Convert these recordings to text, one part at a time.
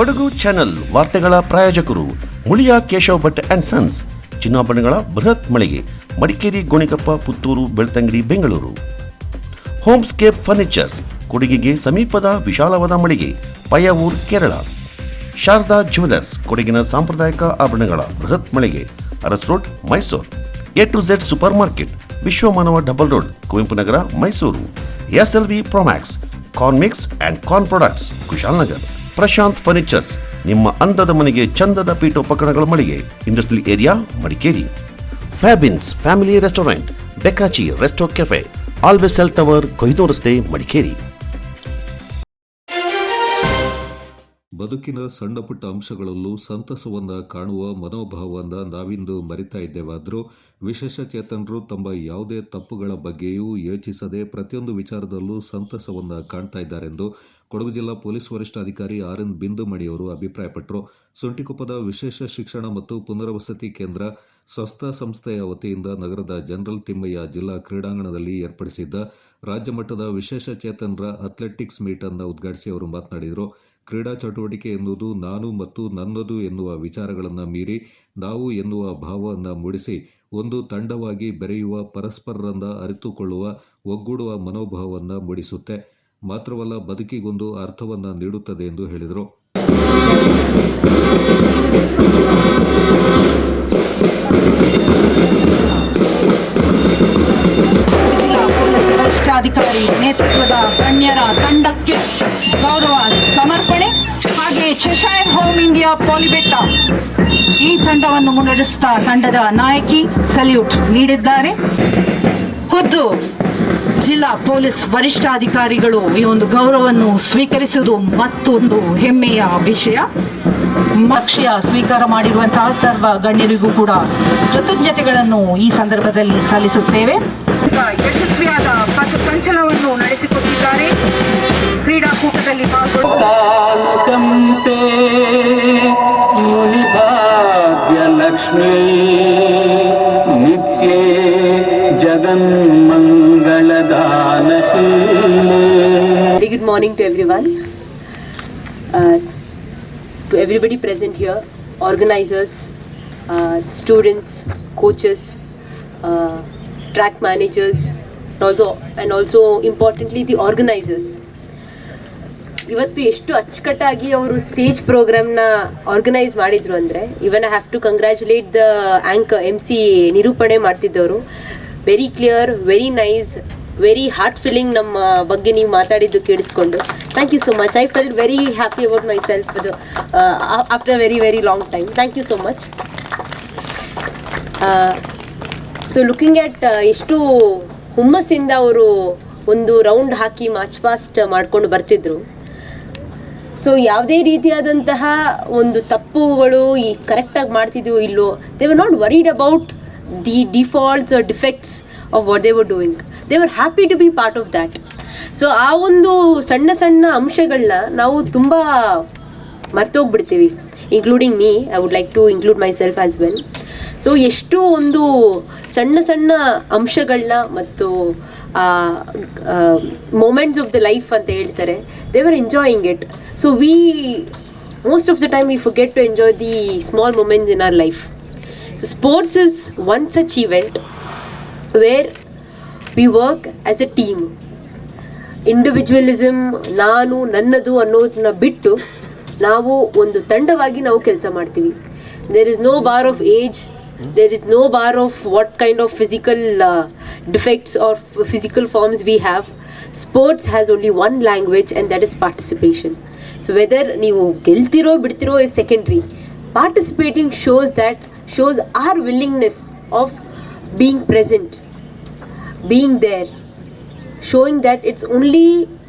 Kodagu channel ವಾರ್ತೆಗಳ ಪ್ರಾಯೋಜಕರು Muliya Keshav Bhat and sons, ಚಿನ್ನಾಭರಣಗಳ ಬೃಹತ್ ಮಳಿಗೆ, ಮಡಿಕೇರಿ, ಗೋಣಿಕೊಪ್ಪ, ಪುತ್ತೂರು, ಬೆಳ್ತಂಗಡಿ, ಬೆಂಗಳೂರು. ಹೋಮ್ಸ್ಕೇಪ್ ಫರ್ನಿಚರ್ಸ್, ಕೊಡಗಿಗೆ ಸಮೀಪದ ವಿಶಾಲವಾದ ಮಳಿಗೆ, ಪಯ್ಯಾವೂರ್, ಕೇರಳ. ಶಾರದಾ ಜ್ಯುವೆಲರ್ಸ್, ಕೊಡಗಿನ ಸಾಂಪ್ರದಾಯಿಕ ಆಭರಣಗಳ ಬೃಹತ್ ಮಳಿಗೆ, Aras road, Mysuru. A to Z supermarket, Vishwamanava double road, Kuvempu Nagar, Mysuru. SLV Promax, corn mix and corn products, Kushalnagar. Prashanth furnitures, ನಿಮ್ಮ ಅಂದದ ಮನೆಗೆ ಚಂದದ ಪೀಠೋಪಕರಣಗಳ ಮಳಿಗೆ, industrial area, Madikeri. Fabins family restaurant, ಬೆಕಾಚಿ resto cafe, always cell tower, ಕೊಯ್ನೂರು ರಸ್ತೆ, ಮಡಿಕೇರಿ. ಬದುಕಿನ ಸಣ್ಣ ಪುಟ್ಟ ಅಂಶಗಳಲ್ಲೂ ಸಂತಸವನ್ನ ಕಾಣುವ ಮನೋಭಾವವನ್ನ ನಾವಿಂದು ಮರಿತಾ ಇದ್ದೇವಾದರೂ ವಿಶೇಷ ಚೇತನರು ತಮ್ಮ ಯಾವುದೇ ತಪ್ಪುಗಳ ಬಗ್ಗೆಯೂ ಯೋಚಿಸದೆ ಪ್ರತಿಯೊಂದು ವಿಚಾರದಲ್ಲೂ ಸಂತಸವನ್ನ ಕಾಣ್ತಾ ಇದ್ದಾರೆಂದು ಕೊಡಗು ಜಿಲ್ಲಾ ಪೊಲೀಸ್ ವರಿಷ್ಠಾಧಿಕಾರಿ RN ಬಿಂದುಮಣಿಯವರು ಅಭಿಪ್ರಾಯಪಟ್ಟರು. ಸುಂಟಿಕೊಪ್ಪದ ವಿಶೇಷ ಶಿಕ್ಷಣ ಮತ್ತು ಪುನರ್ವಸತಿ ಕೇಂದ್ರ ಸ್ವಸ್ಥ ಸಂಸ್ಥೆಯ ವತಿಯಿಂದ ನಗರದ ಜನರಲ್ ತಿಮ್ಮಯ್ಯ ಜಿಲ್ಲಾ ಕ್ರೀಡಾಂಗಣದಲ್ಲಿ ಏರ್ಪಡಿಸಿದ್ದ ರಾಜ್ಯ ಮಟ್ಟದ ವಿಶೇಷ ಚೇತನರ ಅಥ್ಲೆಟಿಕ್ಸ್ ಮೀಟ್ ಅನ್ನು ಉದ್ಘಾಟಿಸಿ ಅವರು ಮಾತನಾಡಿದರು. ಕ್ರೀಡಾ ಚಟುವಟಿಕೆ ಎನ್ನುವುದು ನಾನು ಮತ್ತು ನನ್ನದು ಎನ್ನುವ ವಿಚಾರಗಳನ್ನು ಮೀರಿ ನಾವು ಎನ್ನುವ ಭಾವವನ್ನು ಮೂಡಿಸಿ ಒಂದು ತಂಡವಾಗಿ ಬೆರೆಯುವ, ಪರಸ್ಪರರನ್ನ ಅರಿತುಕೊಳ್ಳುವ, ಒಗ್ಗೂಡುವ ಮನೋಭಾವವನ್ನು ಮೂಡಿಸುತ್ತೆ. ಮಾತ್ರವಲ್ಲ, ಬದುಕಿಗೊಂದು ಅರ್ಥವನ್ನು ನೀಡುತ್ತದೆ ಎಂದು ಹೇಳಿದರು. ಜಿಲ್ಲಾ ಪೊಲೀಸ್ ವರಿಷ್ಠಾಧಿಕಾರಿ ನೇತೃತ್ವದ ಗಣ್ಯರ ತಂಡಕ್ಕೆ ಗೌರವ ಸಮರ್ಪಣೆ. ಹಾಗೆ ಚೆಶೈರ್ ಹೋಮ್ ಇಂಡಿಯಾ ಪಾಲಿಬೆಟ್ಟ ಈ ತಂಡವನ್ನು ಮುನ್ನಡೆಸ್ತಾ ತಂಡದ ನಾಯಕಿ ಸಲ್ಯೂಟ್ ನೀಡಿದ್ದಾರೆ. ಖುದ್ದು ಜಿಲ್ಲಾ ಪೊಲೀಸ್ ವರಿಷ್ಠಾಧಿಕಾರಿಗಳು ಈ ಒಂದು ಗೌರವವನ್ನು ಸ್ವೀಕರಿಸುವುದು ಮತ್ತೊಂದು ಹೆಮ್ಮೆಯ ವಿಷಯ. ಲಕ್ಷ್ಯ ಸ್ವೀಕಾರ ಮಾಡಿರುವಂತಹ ಸರ್ವ ಗಣ್ಯರಿಗೂ ಕೂಡ ಕೃತಜ್ಞತೆಗಳನ್ನು ಈ ಸಂದರ್ಭದಲ್ಲಿ ಸಲ್ಲಿಸುತ್ತೇವೆ. ಯಶಸ್ವಿಯಾದ ಪಥ ಸಂಚಲನವನ್ನು ನಡೆಸಿಕೊಟ್ಟಿದ್ದಾರೆ. ಕ್ರೀಡಾಕೂಟದಲ್ಲಿ Lakshmi ನಿತ್ಯೇ Good morning to everyone, to everybody present here, organizers, students, coaches, track managers, and also importantly the organizers. ಇವತ್ತು ಎಷ್ಟು ಅಚ್ಚುಕಟ್ಟಾಗಿ ಅವರು ಸ್ಟೇಜ್ ಪ್ರೋಗ್ರಾಮ್ನ ಆರ್ಗನೈಸ್ ಮಾಡಿದ್ರು ಅಂದರೆ, even I have to congratulate the anchor MC ನಿರೂಪಣೆ ಮಾಡ್ತಿದ್ದವರು. Very clear, very nice, very heart feeling ನಮ್ಮ ಬಗ್ಗೆ ನೀವು ಮಾತಾಡಿದ್ದು ಕೇಳಿಸ್ಕೊಂಡು. Thank you so much. I felt very happy about myself after very very long time. Thank you so much. So looking at ಎಷ್ಟು ಹುಮ್ಮಸ್ಸಿಂದ ಅವರು ಒಂದು ರೌಂಡ್ ಹಾಕಿ March past ಮಾಡ್ಕೊಂಡು ಬರ್ತಿದ್ರು. ಸೊ ಯಾವುದೇ ರೀತಿಯಾದಂತಹ ಒಂದು ತಪ್ಪುಗಳು ಕರೆಕ್ಟಾಗಿ ಮಾಡ್ತಿದ್ವು ಇಲ್ಲೋ, they were not worried about the defaults or defects of what they were doing. They were happy to be part of that. So ಆ ಒಂದು ಸಣ್ಣ ಸಣ್ಣ ಅಂಶಗಳನ್ನ ನಾವು ತುಂಬ ಮರ್ತೋಗ್ಬಿಡ್ತೀವಿ, including me. I would like to include myself as well. So ಎಷ್ಟು ಒಂದು ಸಣ್ಣ ಸಣ್ಣ ಅಂಶಗಳನ್ನ ಮತ್ತು ಮೊಮೆಂಟ್ಸ್ ಆಫ್ ದ ಲೈಫ್ ಅಂತ ಹೇಳ್ತಾರೆ, they were enjoying it. So most of the time we forget to enjoy the small moments in our life. So sports is one such event where we work as a team. Individualism, ನಾನು ನನ್ನದು ಅನ್ನೋದನ್ನ ಬಿಟ್ಟು ನಾವು ಒಂದು ತಂಡವಾಗಿ ನಾವು ಕೆಲಸ ಮಾಡ್ತೀವಿ. There is no bar of age, there is no bar of what kind of physical defects or physical forms we have. Sports has only one language, and that is participation. So whether ನೀವು ಗೆಲ್ತಿರೋ ಬಿಡ್ತಿರೋ is secondary. Participating shows our willingness of being present, being there, showing that it's only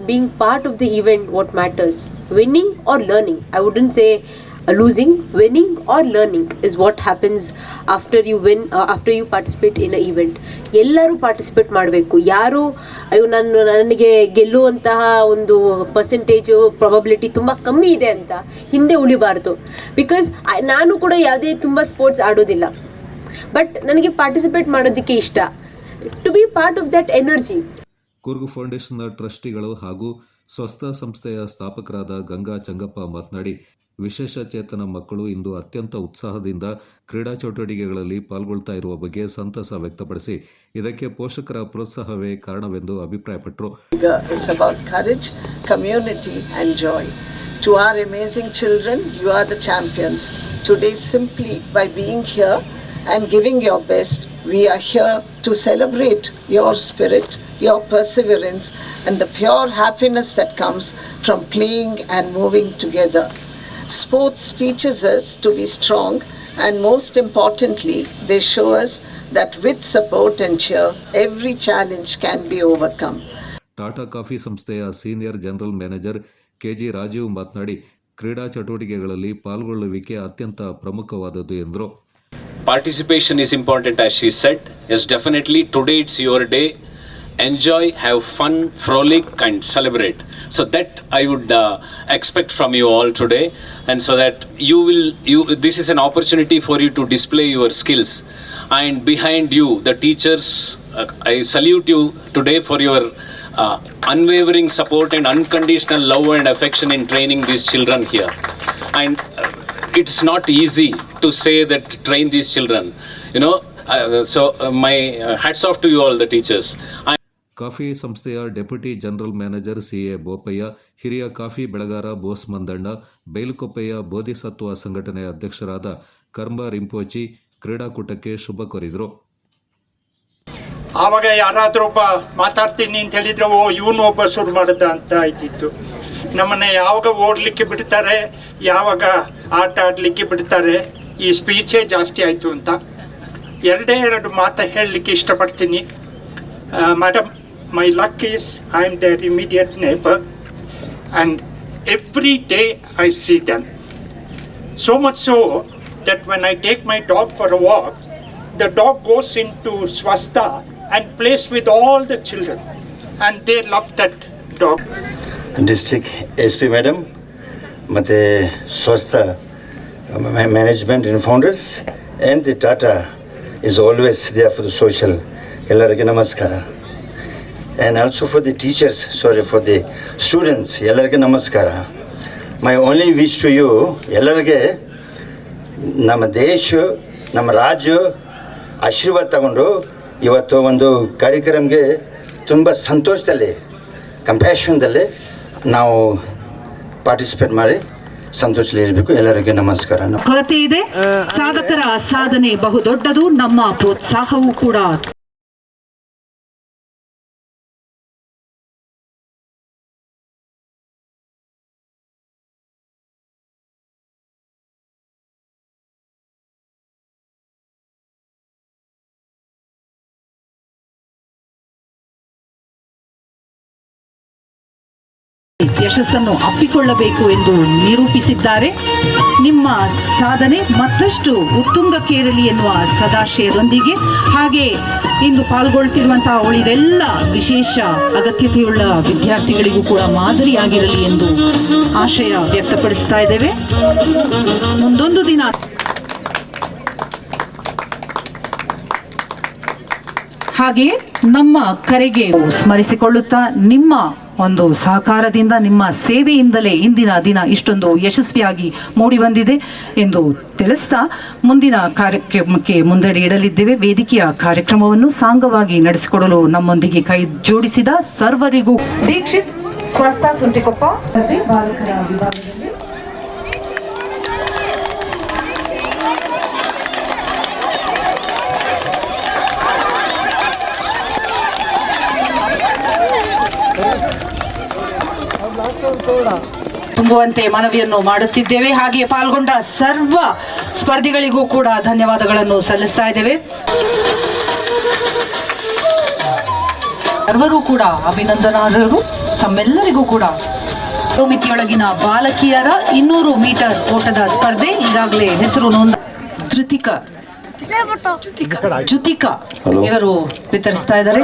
being part of the event what matters. Winning or learning, I wouldn't say losing. Winning or learning is what happens after you win, after you participate in an event. ಎಲ್ಲರೂ participate ಮಾಡಬೇಕು. ಯಾರು ಅಯ್ಯೋ ನನಗೆ ಗೆಲ್ಲುವಂತಹ ಒಂದು percentage probability ತುಂಬ ಕಮ್ಮಿ ಇದೆ ಅಂತ ಹಿಂದೆ ಉಳಿಬಾರ್ದು. ಬಿಕಾಸ್ ನಾನು ಕೂಡ ಯಾವುದೇ ತುಂಬ ಸ್ಪೋರ್ಟ್ಸ್ ಆಡೋದಿಲ್ಲ, ಬಟ್ ನನಗೆ ಪಾರ್ಟಿಸಿಪೇಟ್ ಮಾಡೋದಕ್ಕೆ ಇಷ್ಟ, to be part of that energy. Coorg ಫೌಂಡೇಶನ್ನ ಟ್ರಸ್ಟಿಗಳು ಹಾಗೂ ಸ್ವಸ್ಥ ಸಂಸ್ಥೆಯ ಸ್ಥಾಪಕರಾದ ಗಂಗಾ ಚಂಗಪ್ಪ ಮಾತನಾಡಿ, ವಿಶೇಷ ಚೇತನ ಮಕ್ಕಳು ಇಂದು ಅತ್ಯಂತ ಉತ್ಸಾಹದಿಂದ ಕ್ರೀಡಾ ಚಟುವಟಿಕೆಗಳಲ್ಲಿ ಪಾಲ್ಗೊಳ್ತಾ ಇರುವ ಬಗ್ಗೆ ಸಂತಸ ವ್ಯಕ್ತಪಡಿಸಿ ಇದಕ್ಕೆ ಪೋಷಕರ ಪ್ರೋತ್ಸಾಹವೇ ಕಾರಣವೆಂದು ಅಭಿಪ್ರಾಯಪಟ್ಟರು. It's about courage, community and joy. To our amazing children, you are the champions. Today, simply by being here and giving your best, we are here to celebrate your spirit, your perseverance and the pure happiness that comes from playing and moving together. Sports teaches us to be strong and most importantly, they show us that with support and cheer, every challenge can be overcome. Tata coffee ಸಂಸ್ಥೆಯ senior general manager KG Rajeev ಮಾತನಾಡಿ, ಕ್ರೀಡಾ ಚಟುವಟಿಕೆಗಳಲ್ಲಿ ಪಾಲ್ಗೊಳ್ಳುವಿಕೆ ಅತ್ಯಂತ ಪ್ರಮುಖವಾದದ್ದು ಎಂದರು. Participation is important, as she said. Yes, definitely. Today it's your day. Enjoy, have fun, frolic and celebrate. So that I would expect from you all today, and so that this is an opportunity for you to display your skills. And behind you, the teachers, I salute you today for your unwavering support and unconditional love and affection in training these children here. And it's not easy to say that train these children, my hats off to you all the teachers. Coffee ಸಂಸ್ಥೆಯ deputy general manager CA Bopaiah, ಹಿರಿಯ coffee ಬೆಳೆಗಾರ ಬೋಸ್ ಮಂದಣ್ಣ, ಬೈಲುಕೊಪ್ಪೆಯ ಬೋಧಿಸತ್ವ ಸಂಘಟನೆಯ ಅಧ್ಯಕ್ಷರಾದ ಕರ್ಮ ರಿಂಪೋಚಿ ಕ್ರೀಡಾಕೂಟಕ್ಕೆ ಶುಭ ಕೋರಿದರು. ಆವಾಗ ಯಾರಾದರೂ ಒಬ್ಬ ಮಾತಾಡ್ತೀನಿ ಅಂತ ಹೇಳಿದ್ರೆ ಇವನು ಒಬ್ಬ ಶುರು ಮಾಡಿದ ಅಂತ ಆಯ್ತಿತ್ತು. ನಮ್ಮನ್ನು ಯಾವಾಗ ಓಡಲಿಕ್ಕೆ ಬಿಡ್ತಾರೆ, ಯಾವಾಗ ಆಟ ಆಡಲಿಕ್ಕೆ ಬಿಡ್ತಾರೆ, ಈ ಸ್ಪೀಚೇ ಜಾಸ್ತಿ ಆಯಿತು ಅಂತ. ಎರಡು ಮಾತು ಹೇಳಲಿಕ್ಕೆ ಇಷ್ಟಪಡ್ತೀನಿ. Madam, my luck is I am their immediate neighbor and every day I see them. So much so that when I take my dog for a walk, the dog goes into Swastha and plays with all the children and they love that dog. District SP Madam, ಮತ್ತೆ Swastha management and founders and the Tata is always there for the social. ಎಲ್ಲರಿಗೆ ನಮಸ್ಕಾರ. And also for the teachers, for the students, ಎಲ್ಲರಿಗೆ ನಮಸ್ಕಾರ. My only wish to you, ಎಲ್ಲರಿಗೆ ನಮ್ಮ ದೇಶ, ನಮ್ಮ ರಾಜ್ಯ ಆಶೀರ್ವಾದ ತಗೊಂಡು ಇವತ್ತು ಒಂದು ಕಾರ್ಯಕ್ರಮಕ್ಕೆ ತುಂಬ ಸಂತೋಷದಲ್ಲಿ, ಕಂಪ್ಯಾಷನ್ದಲ್ಲಿ ನಾವು ಪಾರ್ಟಿಸಿಪೇಟ್ ಮಾಡಿ ಸಂತೋಷದಲ್ಲಿ ಇರಬೇಕು. ಎಲ್ಲರಿಗೆ ನಮಸ್ಕಾರ. ಕೊರತೆ ಇದೆ, ಸಾಧಕರ ಸಾಧನೆ ಬಹುದೊಡ್ಡದು, ನಮ್ಮ ಪ್ರೋತ್ಸಾಹವೂ ಕೂಡ. ಯಶಸ್ಸನ್ನು ಅಪ್ಪಿಕೊಳ್ಳಬೇಕು ಎಂದು ನಿರೂಪಿಸಿದ್ದಾರೆ. ನಿಮ್ಮ ಸಾಧನೆ ಮತ್ತಷ್ಟು ಉತ್ತುಂಗಕ್ಕೇರಲಿ ಎನ್ನುವ ಸದಾಶಯದೊಂದಿಗೆ, ಹಾಗೆ ಇಂದು ಪಾಲ್ಗೊಳ್ತಿರುವಂತಹ ಉಳಿದೆಲ್ಲ ವಿಶೇಷ ಅಗತ್ಯತೆಯುಳ್ಳ ವಿದ್ಯಾರ್ಥಿಗಳಿಗೂ ಕೂಡ ಮಾದರಿಯಾಗಿರಲಿ ಎಂದು ಆಶಯ ವ್ಯಕ್ತಪಡಿಸ್ತಾ ಇದ್ದೇವೆ. ಮುಂದೊಂದು ದಿನ ಹಾಗೆ ನಮ್ಮ ಕರೆಗೆ ಸ್ಮರಿಸಿಕೊಳ್ಳುತ್ತಾ, ನಿಮ್ಮ ಒಂದು ಸಹಕಾರದಿಂದ, ನಿಮ್ಮ ಸೇವೆಯಿಂದಲೇ ಇಂದಿನ ದಿನ ಇಷ್ಟೊಂದು ಯಶಸ್ವಿಯಾಗಿ ಮೂಡಿ ಬಂದಿದೆ ಎಂದು ತಿಳಿಸ್ತಾ ಮುಂದಿನ ಕಾರ್ಯಕ್ರಮಕ್ಕೆ ಮುಂದಡಿ ಇಡಲಿದ್ದೇವೆ. ವೇದಿಕೆಯ ಕಾರ್ಯಕ್ರಮವನ್ನು ಸಾಂಗವಾಗಿ ನಡೆಸಿಕೊಡಲು ನಮ್ಮೊಂದಿಗೆ ಕೈ ಜೋಡಿಸಿದ ಸರ್ವರಿಗೂ ದೀಕ್ಷಿತ್ ಸ್ವಸ್ಥ ಸುಂಟಿಕೊಪ್ಪ ಬಾಲಕರ ವಿಭಾಗದಲ್ಲಿ ತುಂಬುವಂತೆ ಮನವಿಯನ್ನು ಮಾಡುತ್ತಿದ್ದೇವೆ. ಹಾಗೆ ಪಾಲ್ಗೊಂಡ ಸರ್ವ ಸ್ಪರ್ಧಿಗಳಿಗೂ ಕೂಡ ಧನ್ಯವಾದಗಳನ್ನು ಸಲ್ಲಿಸ್ತಾ ಇದ್ದೇವೆ. ಸರ್ವರೂ ಕೂಡ ಅಭಿನಂದನಾರ್ಹರು. ತಮ್ಮೆಲ್ಲರಿಗೂ ಕೂಡ ಮಿತಿಯೊಳಗಿನ ಬಾಲಕಿಯರ 200 ಮೀಟರ್ ಓಟದ ಸ್ಪರ್ಧೆ ಈಗಾಗಲೇ ಹೆಸರು ನೋಂದ ಜುತಿಕಾ ಇವರು ವಿತರಿಸ್ತಾ ಇದ್ದಾರೆ.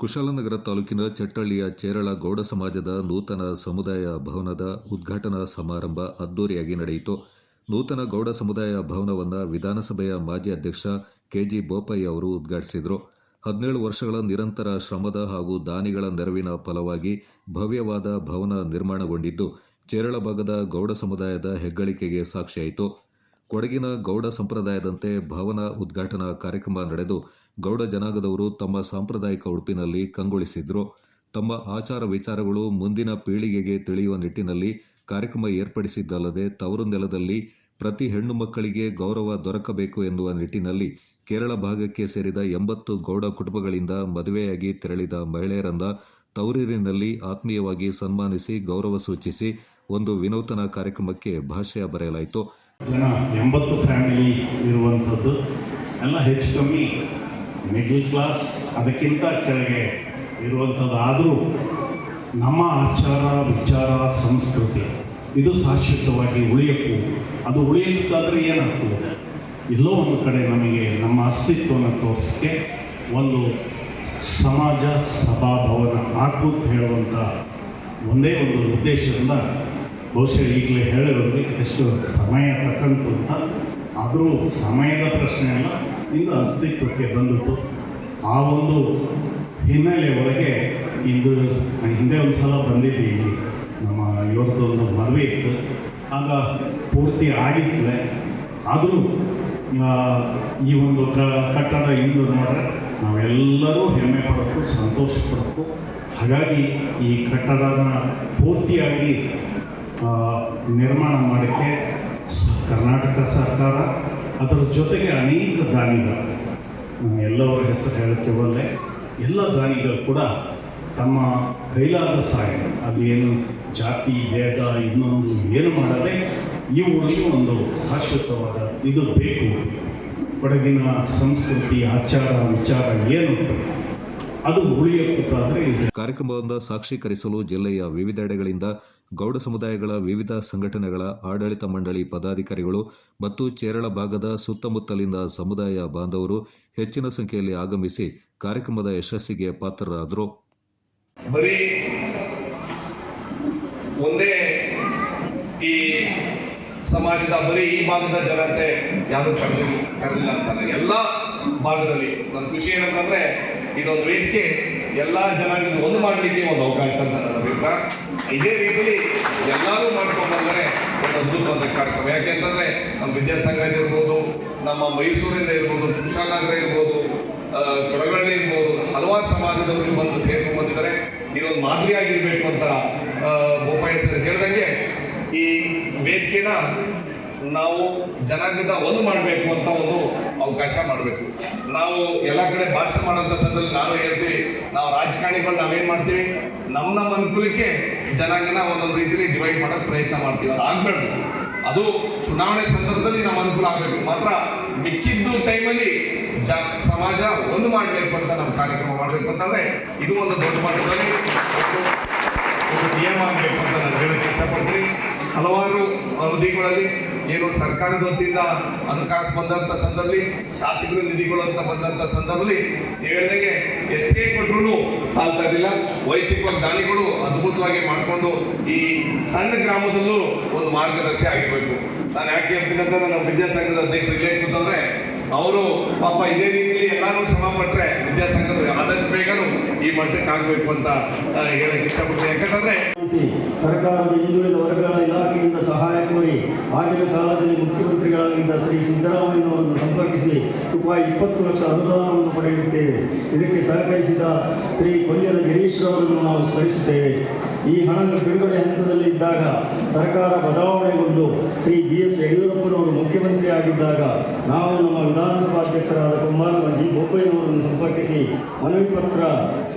ಕುಶಾಲನಗರ ತಾಲೂಕಿನ ಚಟ್ಟಳ್ಳಿಯ ಚೇರಳ ಗೌಡ ಸಮಾಜದ ನೂತನ ಸಮುದಾಯ ಭವನದ ಉದ್ಘಾಟನಾ ಸಮಾರಂಭ ಅದ್ದೂರಿಯಾಗಿ ನಡೆಯಿತು. ನೂತನ ಗೌಡ ಸಮುದಾಯ ಭವನವನ್ನು ವಿಧಾನಸಭೆಯ ಮಾಜಿ ಅಧ್ಯಕ್ಷ ಕೆಜಿ ಬೋಪಯ್ಯ ಅವರು ಉದ್ಘಾಟಿಸಿದರು. 17 ವರ್ಷಗಳ ನಿರಂತರ ಶ್ರಮದ ಹಾಗೂ ದಾನಿಗಳ ನೆರವಿನ ಫಲವಾಗಿ ಭವ್ಯವಾದ ಭವನ ನಿರ್ಮಾಣಗೊಂಡಿದ್ದು ಚೇರಳ ಭಾಗದ ಗೌಡ ಸಮುದಾಯದ ಹೆಗ್ಗಳಿಕೆಗೆ ಸಾಕ್ಷಿಯಾಯಿತು. ಕೊಡಗಿನ ಗೌಡ ಸಂಪ್ರದಾಯದಂತೆ ಭವನ ಉದ್ಘಾಟನಾ ಕಾರ್ಯಕ್ರಮ ನಡೆದು ಗೌಡ ಜನಾಂಗದವರು ತಮ್ಮ ಸಾಂಪ್ರದಾಯಿಕ ಉಡುಪಿನಲ್ಲಿ ಕಂಗೊಳಿಸಿದ್ರು. ತಮ್ಮ ಆಚಾರ ವಿಚಾರಗಳು ಮುಂದಿನ ಪೀಳಿಗೆಗೆ ತಿಳಿಯುವ ನಿಟ್ಟಿನಲ್ಲಿ ಕಾರ್ಯಕ್ರಮ ಏರ್ಪಡಿಸಿದ್ದಲ್ಲದೆ ತವರು ನೆಲದಲ್ಲಿ ಪ್ರತಿ ಹೆಣ್ಣು ಮಕ್ಕಳಿಗೆ ಗೌರವ ದೊರಕಬೇಕು ಎನ್ನುವ ನಿಟ್ಟಿನಲ್ಲಿ ಕೇರಳ ಭಾಗಕ್ಕೆ ಸೇರಿದ 80 ಗೌಡ ಕುಟುಂಬಗಳಿಂದ ಮದುವೆಯಾಗಿ ತೆರಳಿದ ಮಹಿಳೆಯರನ್ನ ತವರೂರಿನಲ್ಲಿ ಆತ್ಮೀಯವಾಗಿ ಸನ್ಮಾನಿಸಿ ಗೌರವ ಸೂಚಿಸಿ ಒಂದು ವಿನೂತನ ಕಾರ್ಯಕ್ರಮಕ್ಕೆ ಭಾಷ್ಯ ಬರೆಯಲಾಯಿತು. ಜನ 80 ಫ್ಯಾಮಿಲಿ ಇರುವಂಥದ್ದು ಎಲ್ಲ ಹೆಚ್ಚು ಕಮ್ಮಿ ಮಿಡ್ಲ್ ಕ್ಲಾಸ್ ಅದಕ್ಕಿಂತ ಕೆಳಗೆ ಇರುವಂಥದ್ದು. ಆದರೂ ನಮ್ಮ ಆಚಾರ ವಿಚಾರ ಸಂಸ್ಕೃತಿ ಇದು ಶಾಶ್ವತವಾಗಿ ಉಳಿಯಬೇಕು. ಅದು ಉಳಿಯಬೇಕಾದ್ರೆ ಏನಾಗ್ತದೆ, ಎಲ್ಲೋ ಒಂದು ಕಡೆ ನಮಗೆ ನಮ್ಮ ಅಸ್ತಿತ್ವವನ್ನು ತೋರಿಸಕ್ಕೆ ಒಂದು ಸಮಾಜ ಸಭಾಭವನ ಹಾಕುತ್ತ ಹೇಳುವಂಥ ಒಂದೇ ಒಂದು ಉದ್ದೇಶದಿಂದ ಬಹುಶಃ ಈಗಲೇ ಹೇಳಿರೋದು ಎಷ್ಟು ಸಮಯ ತಕ್ಕಂತು ಅಂತ. ಆದರೂ ಸಮಯದ ಪ್ರಶ್ನೆ ಅಲ್ಲ, ಇಂದು ಅಸ್ತಿತ್ವಕ್ಕೆ ಬಂದಿತ್ತು. ಆ ಒಂದು ಹಿನ್ನೆಲೆ ಒಳಗೆ ಇಂದು ಹಿಂದೆ ಒಂದು ಸಲ ಬಂದಿದ್ದೀವಿ. ನಮ್ಮ ಇವತ್ತೊಂದು ಮದುವೆ ಇತ್ತು, ಆಗ ಪೂರ್ತಿ ಆಗಿತ್ತು. ಆದರೂ ಈ ಒಂದು ಕಟ್ಟಡ ಇಂದು ನೋಡ್ರೆ ನಾವೆಲ್ಲರೂ ಹೆಮ್ಮೆ ಪಡಬೇಕು, ಸಂತೋಷ ಪಡಬೇಕು. ಹಾಗಾಗಿ ಈ ಕಟ್ಟಡನ ಪೂರ್ತಿಯಾಗಿ ನಿರ್ಮಾಣ ಮಾಡೋಕ್ಕೆ ಕರ್ನಾಟಕ ಸರ್ಕಾರ ಅದರ ಜೊತೆಗೆ ಅನೇಕ ದಾನಿಗಳು, ಎಲ್ಲವರ ಹೆಸರು ಹೇಳಕ್ಕೆ ಬಂದರೆ ಎಲ್ಲ ದಾನಿಗಳು ಕೂಡ ತಮ್ಮ ಕೈಲಾದ ಸಹಾಯ, ಅದೇನು ಜಾತಿ ಭೇದ ಇನ್ನೊಂದು ಏನು ಮಾಡದೆ ಈ ಊರಿಗೆ ಒಂದು ಶಾಶ್ವತವಾದ ಇದು ಬೇಕು, ಕೊಡಗಿನ ಸಂಸ್ಕೃತಿ ಆಚಾರ ವಿಚಾರ ಏನು ಅದು ಉಳಿಯಬೇಕಾದ್ರೆ. ಕಾರ್ಯಕ್ರಮವನ್ನು ಸಾಕ್ಷೀಕರಿಸಲು ಜಿಲ್ಲೆಯ ವಿವಿಧೆಡೆಗಳಿಂದ ಗೌಡ ಸಮುದಾಯಗಳ ವಿವಿಧ ಸಂಘಟನೆಗಳ ಆಡಳಿತ ಮಂಡಳಿ ಪದಾಧಿಕಾರಿಗಳು ಮತ್ತು ಚೇರಳ ಭಾಗದ ಸುತ್ತಮುತ್ತಲಿನ ಸಮುದಾಯ ಬಾಂಧವರು ಹೆಚ್ಚಿನ ಸಂಖ್ಯೆಯಲ್ಲಿ ಆಗಮಿಸಿ ಕಾರ್ಯಕ್ರಮದ ಯಶಸ್ಸಿಗೆ ಪಾತ್ರರಾದರು. ಬರೀ ಒಂದೇ ಈ ಸಮಾಜದ ಬರೀ ಈ ಭಾಗದ ಜನತೆ ಯಾರು ಕರೆದಿಲ್ಲ ಅಂತಾನೆ, ಎಲ್ಲ ಭಾಗದಲ್ಲಿ ನನ್ನ ಖುಷಿ ಏನಂತಂದ್ರೆ ಇದೊಂದು ವೇದಿಕೆ ಎಲ್ಲ ಜನಾಂಗದ ಒಂದು ಮಾಡಲಿಕ್ಕೆ ಒಂದು ಅವಕಾಶ ಅಂತ ನನ್ನ ಅಭಿಪ್ರಾಯ. ಇದೇ ರೀತಿಯಲ್ಲಿ ಎಲ್ಲರೂ ಮಾಡ್ಕೊಂಡು ಬಂದರೆ ಒಂದು ಅದ್ಭುತವಾದ ಕಾರ್ಯಕ್ರಮ. ಯಾಕೆಂತಂದ್ರೆ ನಮ್ಮ ವಿದ್ಯಾಸಂಘ ಇರ್ಬೋದು, ನಮ್ಮ ಮೈಸೂರಿಂದ ಇರ್ಬೋದು, ಕುಶಾಲನಗರ ಇರ್ಬೋದು, ಕೊಡಗಳ್ಳಿ ಇರ್ಬೋದು, ಹಲವಾರು ಸಮಾಜದವರು ಬಂದು ಸೇರ್ಕೊಂಡು ಬಂದಿದ್ದಾರೆ. ಇದೊಂದು ಮಾದರಿಯಾಗಿರ್ಬೇಕು ಅಂತ ಬೋಪಯ್ಯ ಸರ್ ಹೇಳ್ದಂಗೆ ಈ ವೇದಿಕೆನ ನಾವು ಜನಾಂಗದ ಒಂದು ಮಾಡಬೇಕು ಅಂತ ಒಂದು ಅವಕಾಶ ಮಾಡಬೇಕು. ನಾವು ಎಲ್ಲ ಕಡೆ ಭಾಷಣ ಮಾಡೋಂಥ ಸಂದರ್ಭದಲ್ಲಿ ನಾನು ಹೇಳ್ತೀವಿ, ನಾವು ರಾಜಕಾರಣಿಗಳು ನಾವೇನು ಮಾಡ್ತೀವಿ, ನಮ್ಮ ಅನುಕೂಲಕ್ಕೆ ಜನಾಂಗನ ಒಂದೊಂದು ರೀತಿಯಲ್ಲಿ ಡಿವೈಡ್ ಮಾಡೋಕ್ಕೆ ಪ್ರಯತ್ನ ಮಾಡ್ತೀವಿ. ಅದು ಆಗ್ಬೇಡ್ದು. ಅದು ಚುನಾವಣೆ ಸಂದರ್ಭದಲ್ಲಿ ನಾವು ಅನುಕೂಲ ಆಗಬೇಕು. ಮಾತ್ರ ಮಿಕ್ಕಿದ್ದು ಟೈಮಲ್ಲಿ ಸಮಾಜ ಒಂದು ಮಾಡಬೇಕು ಅಂತ ನಾವು ಕಾರ್ಯಕ್ರಮ ಮಾಡಬೇಕು ಅಂತಂದ್ರೆ ಇದು ಒಂದು ದೊಡ್ಡ ಮಟ್ಟದಲ್ಲಿ ಒಂದು ನಿಯಮ ಆಗಬೇಕು ಅಂತ ನಾನು ಹೇಳಕ್ಕೆ ಇಷ್ಟಪಡ್ತೀನಿ. ಹಲವಾರು ಅವಧಿಗಳಲ್ಲಿ ಏನು ಸರ್ಕಾರದ ವತಿಯಿಂದ ಹಣಕಾಸು ಬಂದಂಥ ಸಂದರ್ಭದಲ್ಲಿ, ಶಾಸಕರ ನಿಧಿಗಳು ಅಂತ ಬಂದಂಥ ಸಂದರ್ಭದಲ್ಲಿ ಹೇಳ್ದಂಗೆ ಎಷ್ಟೇ ಕೊಟ್ಟರು ಸಾಲ್ತಾ ಇರಲಿಲ್ಲ. ವೈಯಕ್ತಿಕವಾಗಿ ದಾನಿಗಳು ಅದ್ಭುತವಾಗಿ ಮಾಡಿಕೊಂಡು ಈ ಸಣ್ಣ ಗ್ರಾಮದಲ್ಲೂ ಒಂದು ಮಾರ್ಗದರ್ಶಿ ಆಗಿರ್ಬೇಕು. ನಾನು ಯಾಕೆ ಹೇಳ್ತೀನಿ ಅಂತ ನಮ್ಮ ವಿದ್ಯಾಸಂಘದ ಅಧ್ಯಕ್ಷರು ಇಲ್ಲೇ ಕೂತಂದ್ರೆ ಅವರು ಪಾಪ ಇದೇ ರೀತಿಯಲ್ಲಿ ಎಲ್ಲರೂ ಶ್ರಮ ಪಟ್ಟರೆ ವಿದ್ಯಾಸಂಘದ ಆದಷ್ಟು ಬೇಗನೂ ಈ ಮಟ್ಟಕ್ಕೆ ಆಗಬೇಕು ಅಂತ ಹೇಳಕ್ಕೆ ಇಷ್ಟಪಡ್ತೀನಿ. ಯಾಕಂತಂದ್ರೆ ಸರ್ಕಾರದ ಹಿಂದುಳಿದ ವರ್ಗಗಳ ಇಲಾಖೆಯಿಂದ ಸಹಾಯ ಕೋರಿ ಆಗಿನ ಕಾಲದಲ್ಲಿ ಮುಖ್ಯಮಂತ್ರಿಗಳಾಗಿದ್ದ ಶ್ರೀ ಸಿದ್ದರಾಮಯ್ಯನವರನ್ನು ಸಂಪರ್ಕಿಸಿ ರೂಪಾಯಿ 20 ಲಕ್ಷ ಅನುದಾನವನ್ನು ಪಡೆಯುತ್ತೇವೆ. ಇದಕ್ಕೆ ಸಹಕರಿಸಿದ ಶ್ರೀ ಕೊಲ್ಯದ ಗಿರೀಶ್ ಅವರನ್ನು ನಾವು ಸ್ಮರಿಸುತ್ತೇವೆ. ಈ ಹಣದ ಬಿಡುಗಡೆ ಹಂತದಲ್ಲಿ ಇದ್ದಾಗ ಸರ್ಕಾರ ಬದಲಾವಣೆಗೊಂಡು ಶ್ರೀ BS ಯಡಿಯೂರಪ್ಪನವರು ಮುಖ್ಯಮಂತ್ರಿ ಆಗಿದ್ದಾಗ ನಾವು ನಮ್ಮ ವಿಧಾನಸಭಾಧ್ಯಕ್ಷರಾದ ಕುಮಾರಮಂಜಿ ಬೋಪಯ್ಯನವರನ್ನು ಸಂಪರ್ಕಿಸಿ ಮನವಿ ಪತ್ರ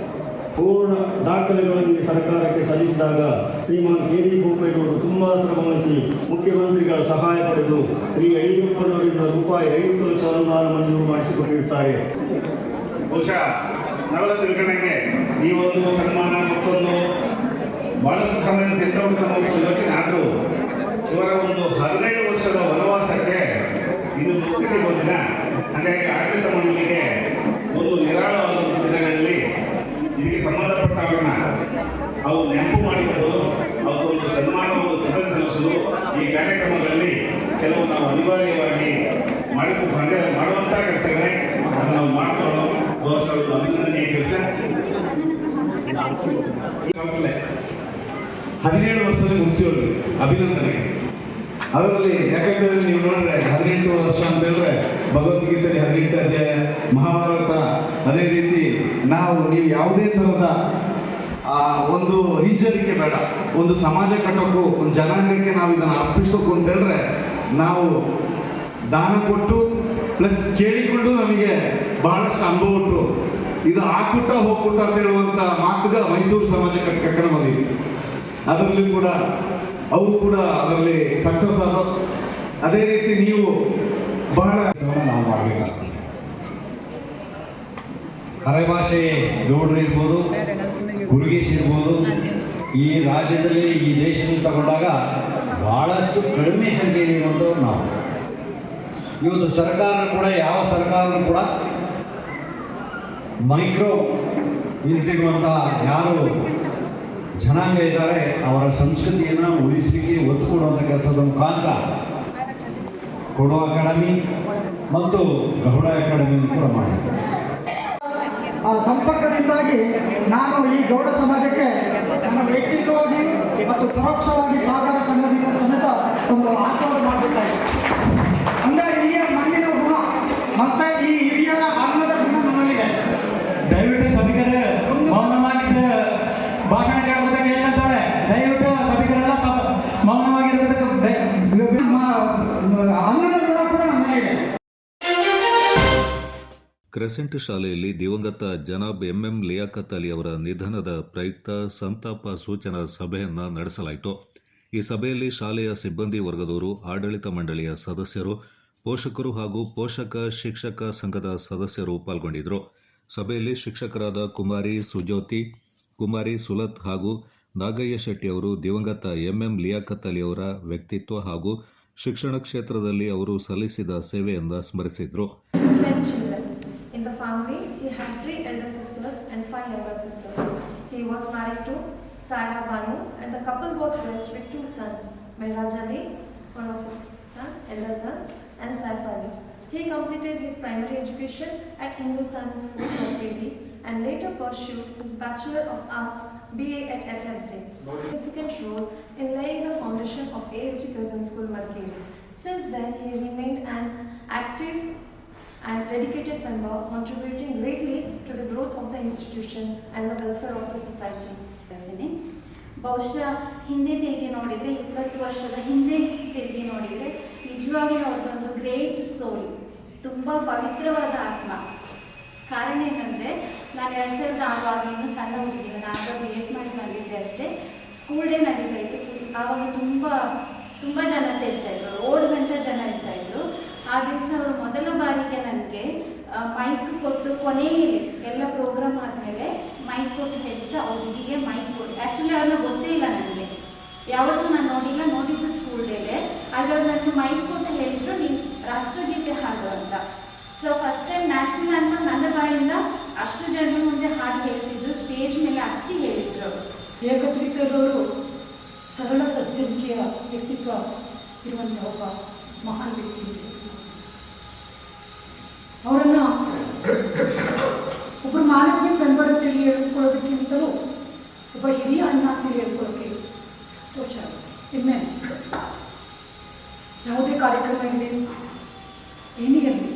ಪೂರ್ಣ ದಾಖಲೆಗಳೊಂದಿಗೆ ಸರ್ಕಾರಕ್ಕೆ ಸಲ್ಲಿಸಿದಾಗ ಶ್ರೀಮಾನ್ KD ಬೋಪಯ್ಯನವರು ತುಂಬ ಶ್ರಮವಹಿಸಿ ಮುಖ್ಯಮಂತ್ರಿಗಳ ಸಹಾಯ ಪಡೆದು ಶ್ರೀ ಯಡಿಯೂರಪ್ಪನವರಿಂದ ರೂಪಾಯಿ 5 ಲಕ್ಷ ಅನುದಾನ ಮಂಜೂರು ಮಾಡಿಸಿಕೊಟ್ಟಿರುತ್ತಾರೆ. ಬಹುಶಃ ಸರಳ ತಿಳ್ಕೊಂಡಂಗೆ ಈ ಒಂದು ಸನ್ಮಾನ ಮತ್ತೊಂದು ಬಹಳಷ್ಟು ಸಮಯ ತೆಗೆದುಕೊಂಡು ಯೋಚನೆ ಆದರೂ ಇವರ ಒಂದು 17 ವರ್ಷದ ವನವಾಸಕ್ಕೆ ಇದು ಮುಗಿಸಿಕೊಂಡಿನ ಹಾಗಾಗಿ ಆಡಳಿತ ಮಂಡಳಿಗೆ ಒಂದು ನಿರಾಳವಾದ ದಿನಗಳಲ್ಲಿ ಇದಕ್ಕೆ ಅವು ನೆನಪು ಮಾಡಿಕೊಳ್ಳಲು ಅವಕ್ಕೊಂದು ಸನ್ಮಾನವನ್ನು ಕೃತಜ್ಞತೆ ಸಲ್ಲಿಸಲು ಈ ಕಾರ್ಯಕ್ರಮಗಳಲ್ಲಿ ಕೆಲವು ನಾವು ಅನಿವಾರ್ಯವಾಗಿ ಮಾಡುವಂಥ ಕೆಲಸಗಳೇ ಅದನ್ನು ನಾವು ಮಾಡಿಕೊಳ್ಳೋದು ಬಹುಶಃ ಅಭಿನಂದನೆಯ ಕೆಲಸ. 17 ವರ್ಷದಲ್ಲಿ ಮುಗಿಸಿವ್ರಿ, ಅಭಿನಂದನೆ. ಅದರಲ್ಲಿ ಯಾಕಂದ್ರೆ ನೀವು ನೋಡಿದ್ರೆ 18 ವರ್ಷ ಅಂತ ಹೇಳಿದ್ರೆ ಭಗವದ್ಗೀತೆಯಲ್ಲಿ 18 ಅಧ್ಯಾಯ, ಮಹಾಭಾರತ, ಅದೇ ರೀತಿ ನೀವು ಯಾವುದೇ ಥರದ ಒಂದು ಹಿಂಜರಿಕೆ ಬೇಡ. ಒಂದು ಸಮಾಜ ಕಟ್ಟೋಕ್ಕೂ ಒಂದು ಜನಾಂಗಕ್ಕೆ ನಾವು ಇದನ್ನು ಅರ್ಪಿಸೋಕು ಅಂತ ಹೇಳಿದ್ರೆ ನಾವು ದಾನ ಕೊಟ್ಟು ಪ್ಲಸ್ ಕೇಳಿಕೊಂಡು ನಮಗೆ ಬಹಳಷ್ಟು ಅನುಭವ ಉಂಟು. ಇದು ಹಾಕುಟ್ಟ ಹೋಗ್ಬಿಟ್ಟ ಅಂತ ಹೇಳುವಂಥ ಮಾತುಗ ಮೈಸೂರು ಸಮಾಜ ಕಟ್ಟಕ್ಕೆ ಬಂದಿದೆ. ಅದರಲ್ಲಿ ಕೂಡ ಅವು ಕೂಡ ಅದರಲ್ಲಿ ಸಕ್ಸಸ್ ಆದವು. ಅದೇ ರೀತಿ ನೀವು ಬಹಳ ನಾವು ಮಾಡಬೇಕಾಗ್ತದೆ. ಅರೆಭಾಷೆ ಗೌಡ್ರು ಇರ್ಬೋದು, ಗುರುಗೇಶ್ ಇರ್ಬೋದು, ಈ ರಾಜ್ಯದಲ್ಲಿ ಈ ದೇಶದಲ್ಲಿ ತಗೊಂಡಾಗ ಭಾಳಷ್ಟು ಕಡಿಮೆ ಸಂಖ್ಯೆಯಲ್ಲಿ ಇರುವಂಥವ್ರು ನಾವು. ಇವತ್ತು ಸರ್ಕಾರ ಕೂಡ ಯಾವ ಸರ್ಕಾರನೂ ಕೂಡ ಮೈಕ್ರೋ ಇಂತಿರುವಂಥ ಯಾರು ಜನಾಂಗ ಇದ್ದಾರೆ ಅವರ ಸಂಸ್ಕೃತಿಯನ್ನು ಉಳಿಸಲಿಕ್ಕೆ ಒತ್ತು ಕೊಡುವಂಥ ಕೆಲಸದ ಮುಖಾಂತರ ಕೊಡೋ ಅಕಾಡೆಮಿ ಮತ್ತು ಗೌಡ ಅಕಾಡೆಮಿಯನ್ನು ಕೂಡ ಮಾಡಿದ್ದಾರೆ. ಆ ಸಂಪರ್ಕದಿಂದಾಗಿ ನಾನು ಈ ಗೌಡ ಸಮಾಜಕ್ಕೆ ನನ್ನ ವೈಯಕ್ತಿಕವಾಗಿ ಮತ್ತು ಪರೋಕ್ಷವಾಗಿ ಸಹಕಾರ ಸಂಘದಿಂದ ಸಮೇತ ಒಂದು ಆಶೀರ್ವಾದ ಮಾಡಬೇಕಾಗಿದೆ. ಹಂಗಾಗಿ ಹಿರಿಯ ಮಣ್ಣಿನ ಗುಣ ಮತ್ತೆ ಈ ಹಿರಿಯರ ಅನ್ನದ ಗುಣ ನಮ್ಮಲ್ಲಿದೆ. ದಯವಿಟ್ಟು ಸಭಿಕರೇ ಮೌನವಾಗಿದ್ದ ಭಾಷಣ ಕೇಳೋದಕ್ಕೆ ಹೇಳ್ತಾರೆ. ದಯವಿಟ್ಟು ಸಭಿಕರೆಲ್ಲ ಮೌನವಾಗಿರೋದಕ್ಕೆ ಅನ್ನದ ಗುಣ ಕೂಡ ನಮ್ಮಲ್ಲಿದೆ. ಕ್ರೆಸೆಂಟ್ ಶಾಲೆಯಲ್ಲಿ ದಿವಂಗತ ಜನಾಬ್ ಎಂಎಂ ಲಿಯಾಕತ್ ಅಲಿ ಅವರ ನಿಧನದ ಪ್ರಯುಕ್ತ ಸಂತಾಪ ಸೂಚನಾ ಸಭೆಯನ್ನು ನಡೆಸಲಾಯಿತು. ಈ ಸಭೆಯಲ್ಲಿ ಶಾಲೆಯ ಸಿಬ್ಬಂದಿ ವರ್ಗದವರು, ಆಡಳಿತ ಮಂಡಳಿಯ ಸದಸ್ಯರು, ಪೋಷಕರು ಹಾಗೂ ಪೋಷಕ ಶಿಕ್ಷಕ ಸಂಘದ ಸದಸ್ಯರು ಪಾಲ್ಗೊಂಡಿದ್ದರು. ಸಭೆಯಲ್ಲಿ ಶಿಕ್ಷಕರಾದ ಕುಮಾರಿ ಸುಜ್ಯೋತಿ, ಕುಮಾರಿ ಸುಲತ್ ಹಾಗೂ ನಾಗಯ್ಯ ಶೆಟ್ಟಿ ಅವರು ದಿವಂಗತ ಎಂಎಂ ಲಿಯಾಕತ್ ಅಲಿ ಅವರ ವ್ಯಕ್ತಿತ್ವ ಹಾಗೂ ಶಿಕ್ಷಣ ಕ್ಷೇತ್ರದಲ್ಲಿ ಅವರು ಸಲ್ಲಿಸಿದ ಸೇವೆಯನ್ನು ಸ್ಮರಿಸಿದರು. In the family, he had 3 elder sisters and 5 younger sisters. He was married to Saira Banu and the couple was blessed with 2 sons, Mehraj Ali, one of his son, elder son, and Saif Ali. He completed his primary education at Hindustani School, Markeri, and later pursued his Bachelor of Arts BA at FMC. Significant role in laying the foundation of ALG Crescent School, Markeri. Since then, he remained an active and dedicated member, contributing greatly to the growth of the institution and the welfare of the society. ಬಹುಶಃ ಹಿಂದೆ ತಿರುಗಿ ನೋಡಿದರೆ 20 ವರ್ಷದ ಹಿಂದೆ ತಿರುಗಿ ನೋಡಿದರೆ ನಿಜವಾಗ್ಲೂ ಅವ್ರದ್ದೊಂದು ಗ್ರೇಟ್ ಸೋಲ್, ತುಂಬ ಪವಿತ್ರವಾದ ಆತ್ಮ. ಕಾರಣ ಏನಂದರೆ ನಾನು 2006 ಆಗ ಇನ್ನೂ ಸಣ್ಣ ಹುಡುಗಿನ, ನಾನು BEd ಮಾಡಿ ಬಂದಿದ್ದೆ ಅಷ್ಟೇ. ಸ್ಕೂಲ್ ಡೇ ನಡೀತಾ ಇತ್ತು. ಆವಾಗ ತುಂಬ ಜನ ಸೇರ್ತಾಯಿದ್ರು, 7 ಗಂಟೆ ಜನ ಇರ್ತಾಯಿದ್ರು. ಆ ದಿವಸ ಅವರು ಮೊದಲ ಬಾರಿಗೆ ನನಗೆ ಮೈಕ್ ಕೊಟ್ಟು, ಕೊನೆಯಲ್ಲಿ ಎಲ್ಲ ಪ್ರೋಗ್ರಾಮ್ ಆದಮೇಲೆ ಮೈಕ್ ಕೊಟ್ಟು ಹೇಳಿದ್ರು, ಅವ್ರಿಗೆ ಮೈಕ್ ಕೊಟ್ಟು. ಆ್ಯಕ್ಚುಲಿ ಅವ್ರನ್ನ ಗೊತ್ತೇ ಇಲ್ಲ ನನಗೆ, ಯಾವತ್ತೂ ನಾನು ನೋಡಿದ್ದು ಸ್ಕೂಲ್ ಡೇಲೆ. ಆಗ ಅವ್ರು ನನಗೆ ಮೈಕ್ ಕೊಟ್ಟು ಹೇಳಿದ್ರು, ನೀನು ರಾಷ್ಟ್ರಗೀತೆ ಹಾಡು ಅಂತ. ಸೊ ಫಸ್ಟ್ ಟೈಮ್ ನ್ಯಾಷನಲ್ ಅಂತ ನನ್ನ ಬಾಯಿಂದ ಅಷ್ಟು ಜನರ ಮುಂದೆ ಹಾಡು ಹೇಳಿಸಿದ್ರು, ಸ್ಟೇಜ್ ಮೇಲೆ ಹರಿಸಿ ಹೇಳಿದ್ರು. ಏಕತ್ರಿ ಸರ್ ಅವರು ಸರಳ ಸಜ್ಜನಿಕೆಯ ವ್ಯಕ್ತಿತ್ವ ಇರುವಂಥ ಒಬ್ಬ ಮಹಾನ್ ವ್ಯಕ್ತಿ. ಅವರನ್ನು ಒಬ್ಬರು ಮ್ಯಾನೇಜ್ಮೆಂಟ್ ಮೆಂಬರ್ ಅಂತೇಳಿ ಹೇಳ್ಕೊಳ್ಳೋದಕ್ಕಿಂತಲೂ ಒಬ್ಬ ಹಿರಿಯ ಅಣ್ಣ ಅಂತೇಳಿ ಹೇಳ್ಕೊಳ್ಳೋಕ್ಕೆ ಸಂತೋಷ, ಹೆಮ್ಮೆ ಅನಿಸ್ತದೆ. ಯಾವುದೇ ಕಾರ್ಯಕ್ರಮ ಇರಲಿ, ಏನೇ ಇರಲಿ,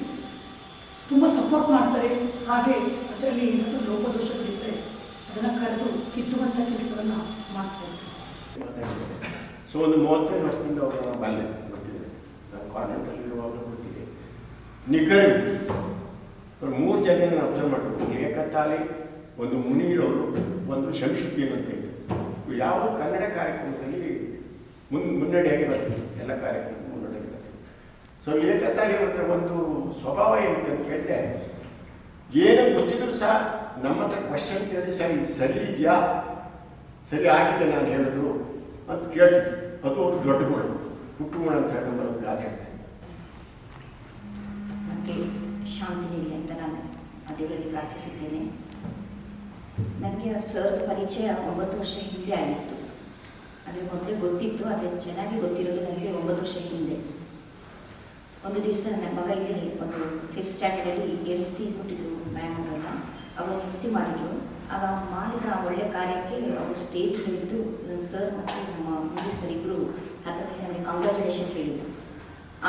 ತುಂಬ ಸಪೋರ್ಟ್ ಮಾಡ್ತಾರೆ. ಹಾಗೆ ಅದರಲ್ಲಿ ಏನಾದರೂ ಲೋಪದೋಷಗಳಿದ್ದರೆ ಅದನ್ನು ಕರೆದು ತಿದ್ದುವಂಥ ಕೆಲಸವನ್ನು ಮಾಡ್ತಾರೆ. ಸೊ ಒಂದು 35 ವರ್ಷದಿಂದ ಅವರ ಬಾಲ್ಯ ಗೊತ್ತಿದೆ. ನಾನು ಕಾನ್ವೆಂಟಲ್ಲಿರುವಾಗ ಗೊತ್ತಿದೆ. ನಿಗ್ಗರು 3 ಜನ ಅಬ್ಸರ್ವ್ ಮಾಡಬೇಕು. ಏಕತಾಲಿ, ಒಂದು ಮುನೀರವರು, ಒಂದು ಶಂಶುದ್ದೀನ್ ಅಂತ ಇತ್ತು. ಯಾವ ಕನ್ನಡ ಕಾರ್ಯಕ್ರಮದಲ್ಲಿ ಮುನ್ನಡೆಯಾಗಿ ಬರ್ತಿತ್ತು, ಎಲ್ಲ ಕಾರ್ಯಕ್ರಮ ಮುನ್ನಡೆಯಾಗಿ ಬರ್ತಿತ್ತು. ಸೊ ಏಕತಾಲಿ ಹತ್ರ ಒಂದು ಸ್ವಭಾವ ಏನಿತ್ತು ಅಂತ ಕೇಳಿದ್ರೆ, ಏನೋ ಗೊತ್ತಿದ್ರು ಸಹ ನಮ್ಮ ಹತ್ರ ಕ್ವಶನ್ ಕೇಳಿ, ಸರಿ ಇದೆಯಾ, ಸರಿ ಆಗಿದೆ ನಾನು ಹೇಳೋದು ಅಂತ ಕೇಳ್ತಿದ್ವಿ. ಅದು ಅವರು ದೊಡ್ಡ ಗುಣ, ಹುಟ್ಟು ಗುಣ ಅಂತ ನಮ್ಮ ಗಾದೆ ಹೇಳ್ತಾರೆ. ನನಗೆ ಶಾಂತಿ ನೀಡಲಿ ಅಂತ ನಾನು ದೇವರಲ್ಲಿ ಪ್ರಾರ್ಥಿಸುತ್ತೇನೆ. ನನಗೆ ಆ ಸರ್ದ ಪರಿಚಯ 9 ವರ್ಷ ಹಿಂದೆ ಆಗಿತ್ತು. ಅದೇ ಮೊದಲೇ ಗೊತ್ತಿತ್ತು, ಆದರೆ ಚೆನ್ನಾಗಿ ಗೊತ್ತಿರೋದು ನನಗೆ 9 ವರ್ಷ ಹಿಂದೆ. ಒಂದು ದಿವಸ ನನ್ನ ಮಗ ಇಲ್ಲಿ ಒಂದು 5th ಸ್ಟ್ಯಾಂಡರ್ಡಲ್ಲಿ MC ಕೊಟ್ಟಿದ್ರು ಮ್ಯಾಮ್ ಅವರೆಲ್ಲ. ಅವರು MC ಮಾಡಿದ್ರು. ಆಗ ಮಾಡಿದ ಒಳ್ಳೆಯ ಕಾರ್ಯಕ್ಕೆ ಅವರು ಸ್ಟೇಜ್ ಹೇಳಿದ್ದು ಸರ್ ಮತ್ತು ನಮ್ಮ ಮುಂದೆ ಸರ್ ಇಬ್ಬರು ಹತ್ತಿರ ನನಗೆ ಕಂಗ್ರ್ಯಾಚುಲೇಷನ್ ಹೇಳಿದರು.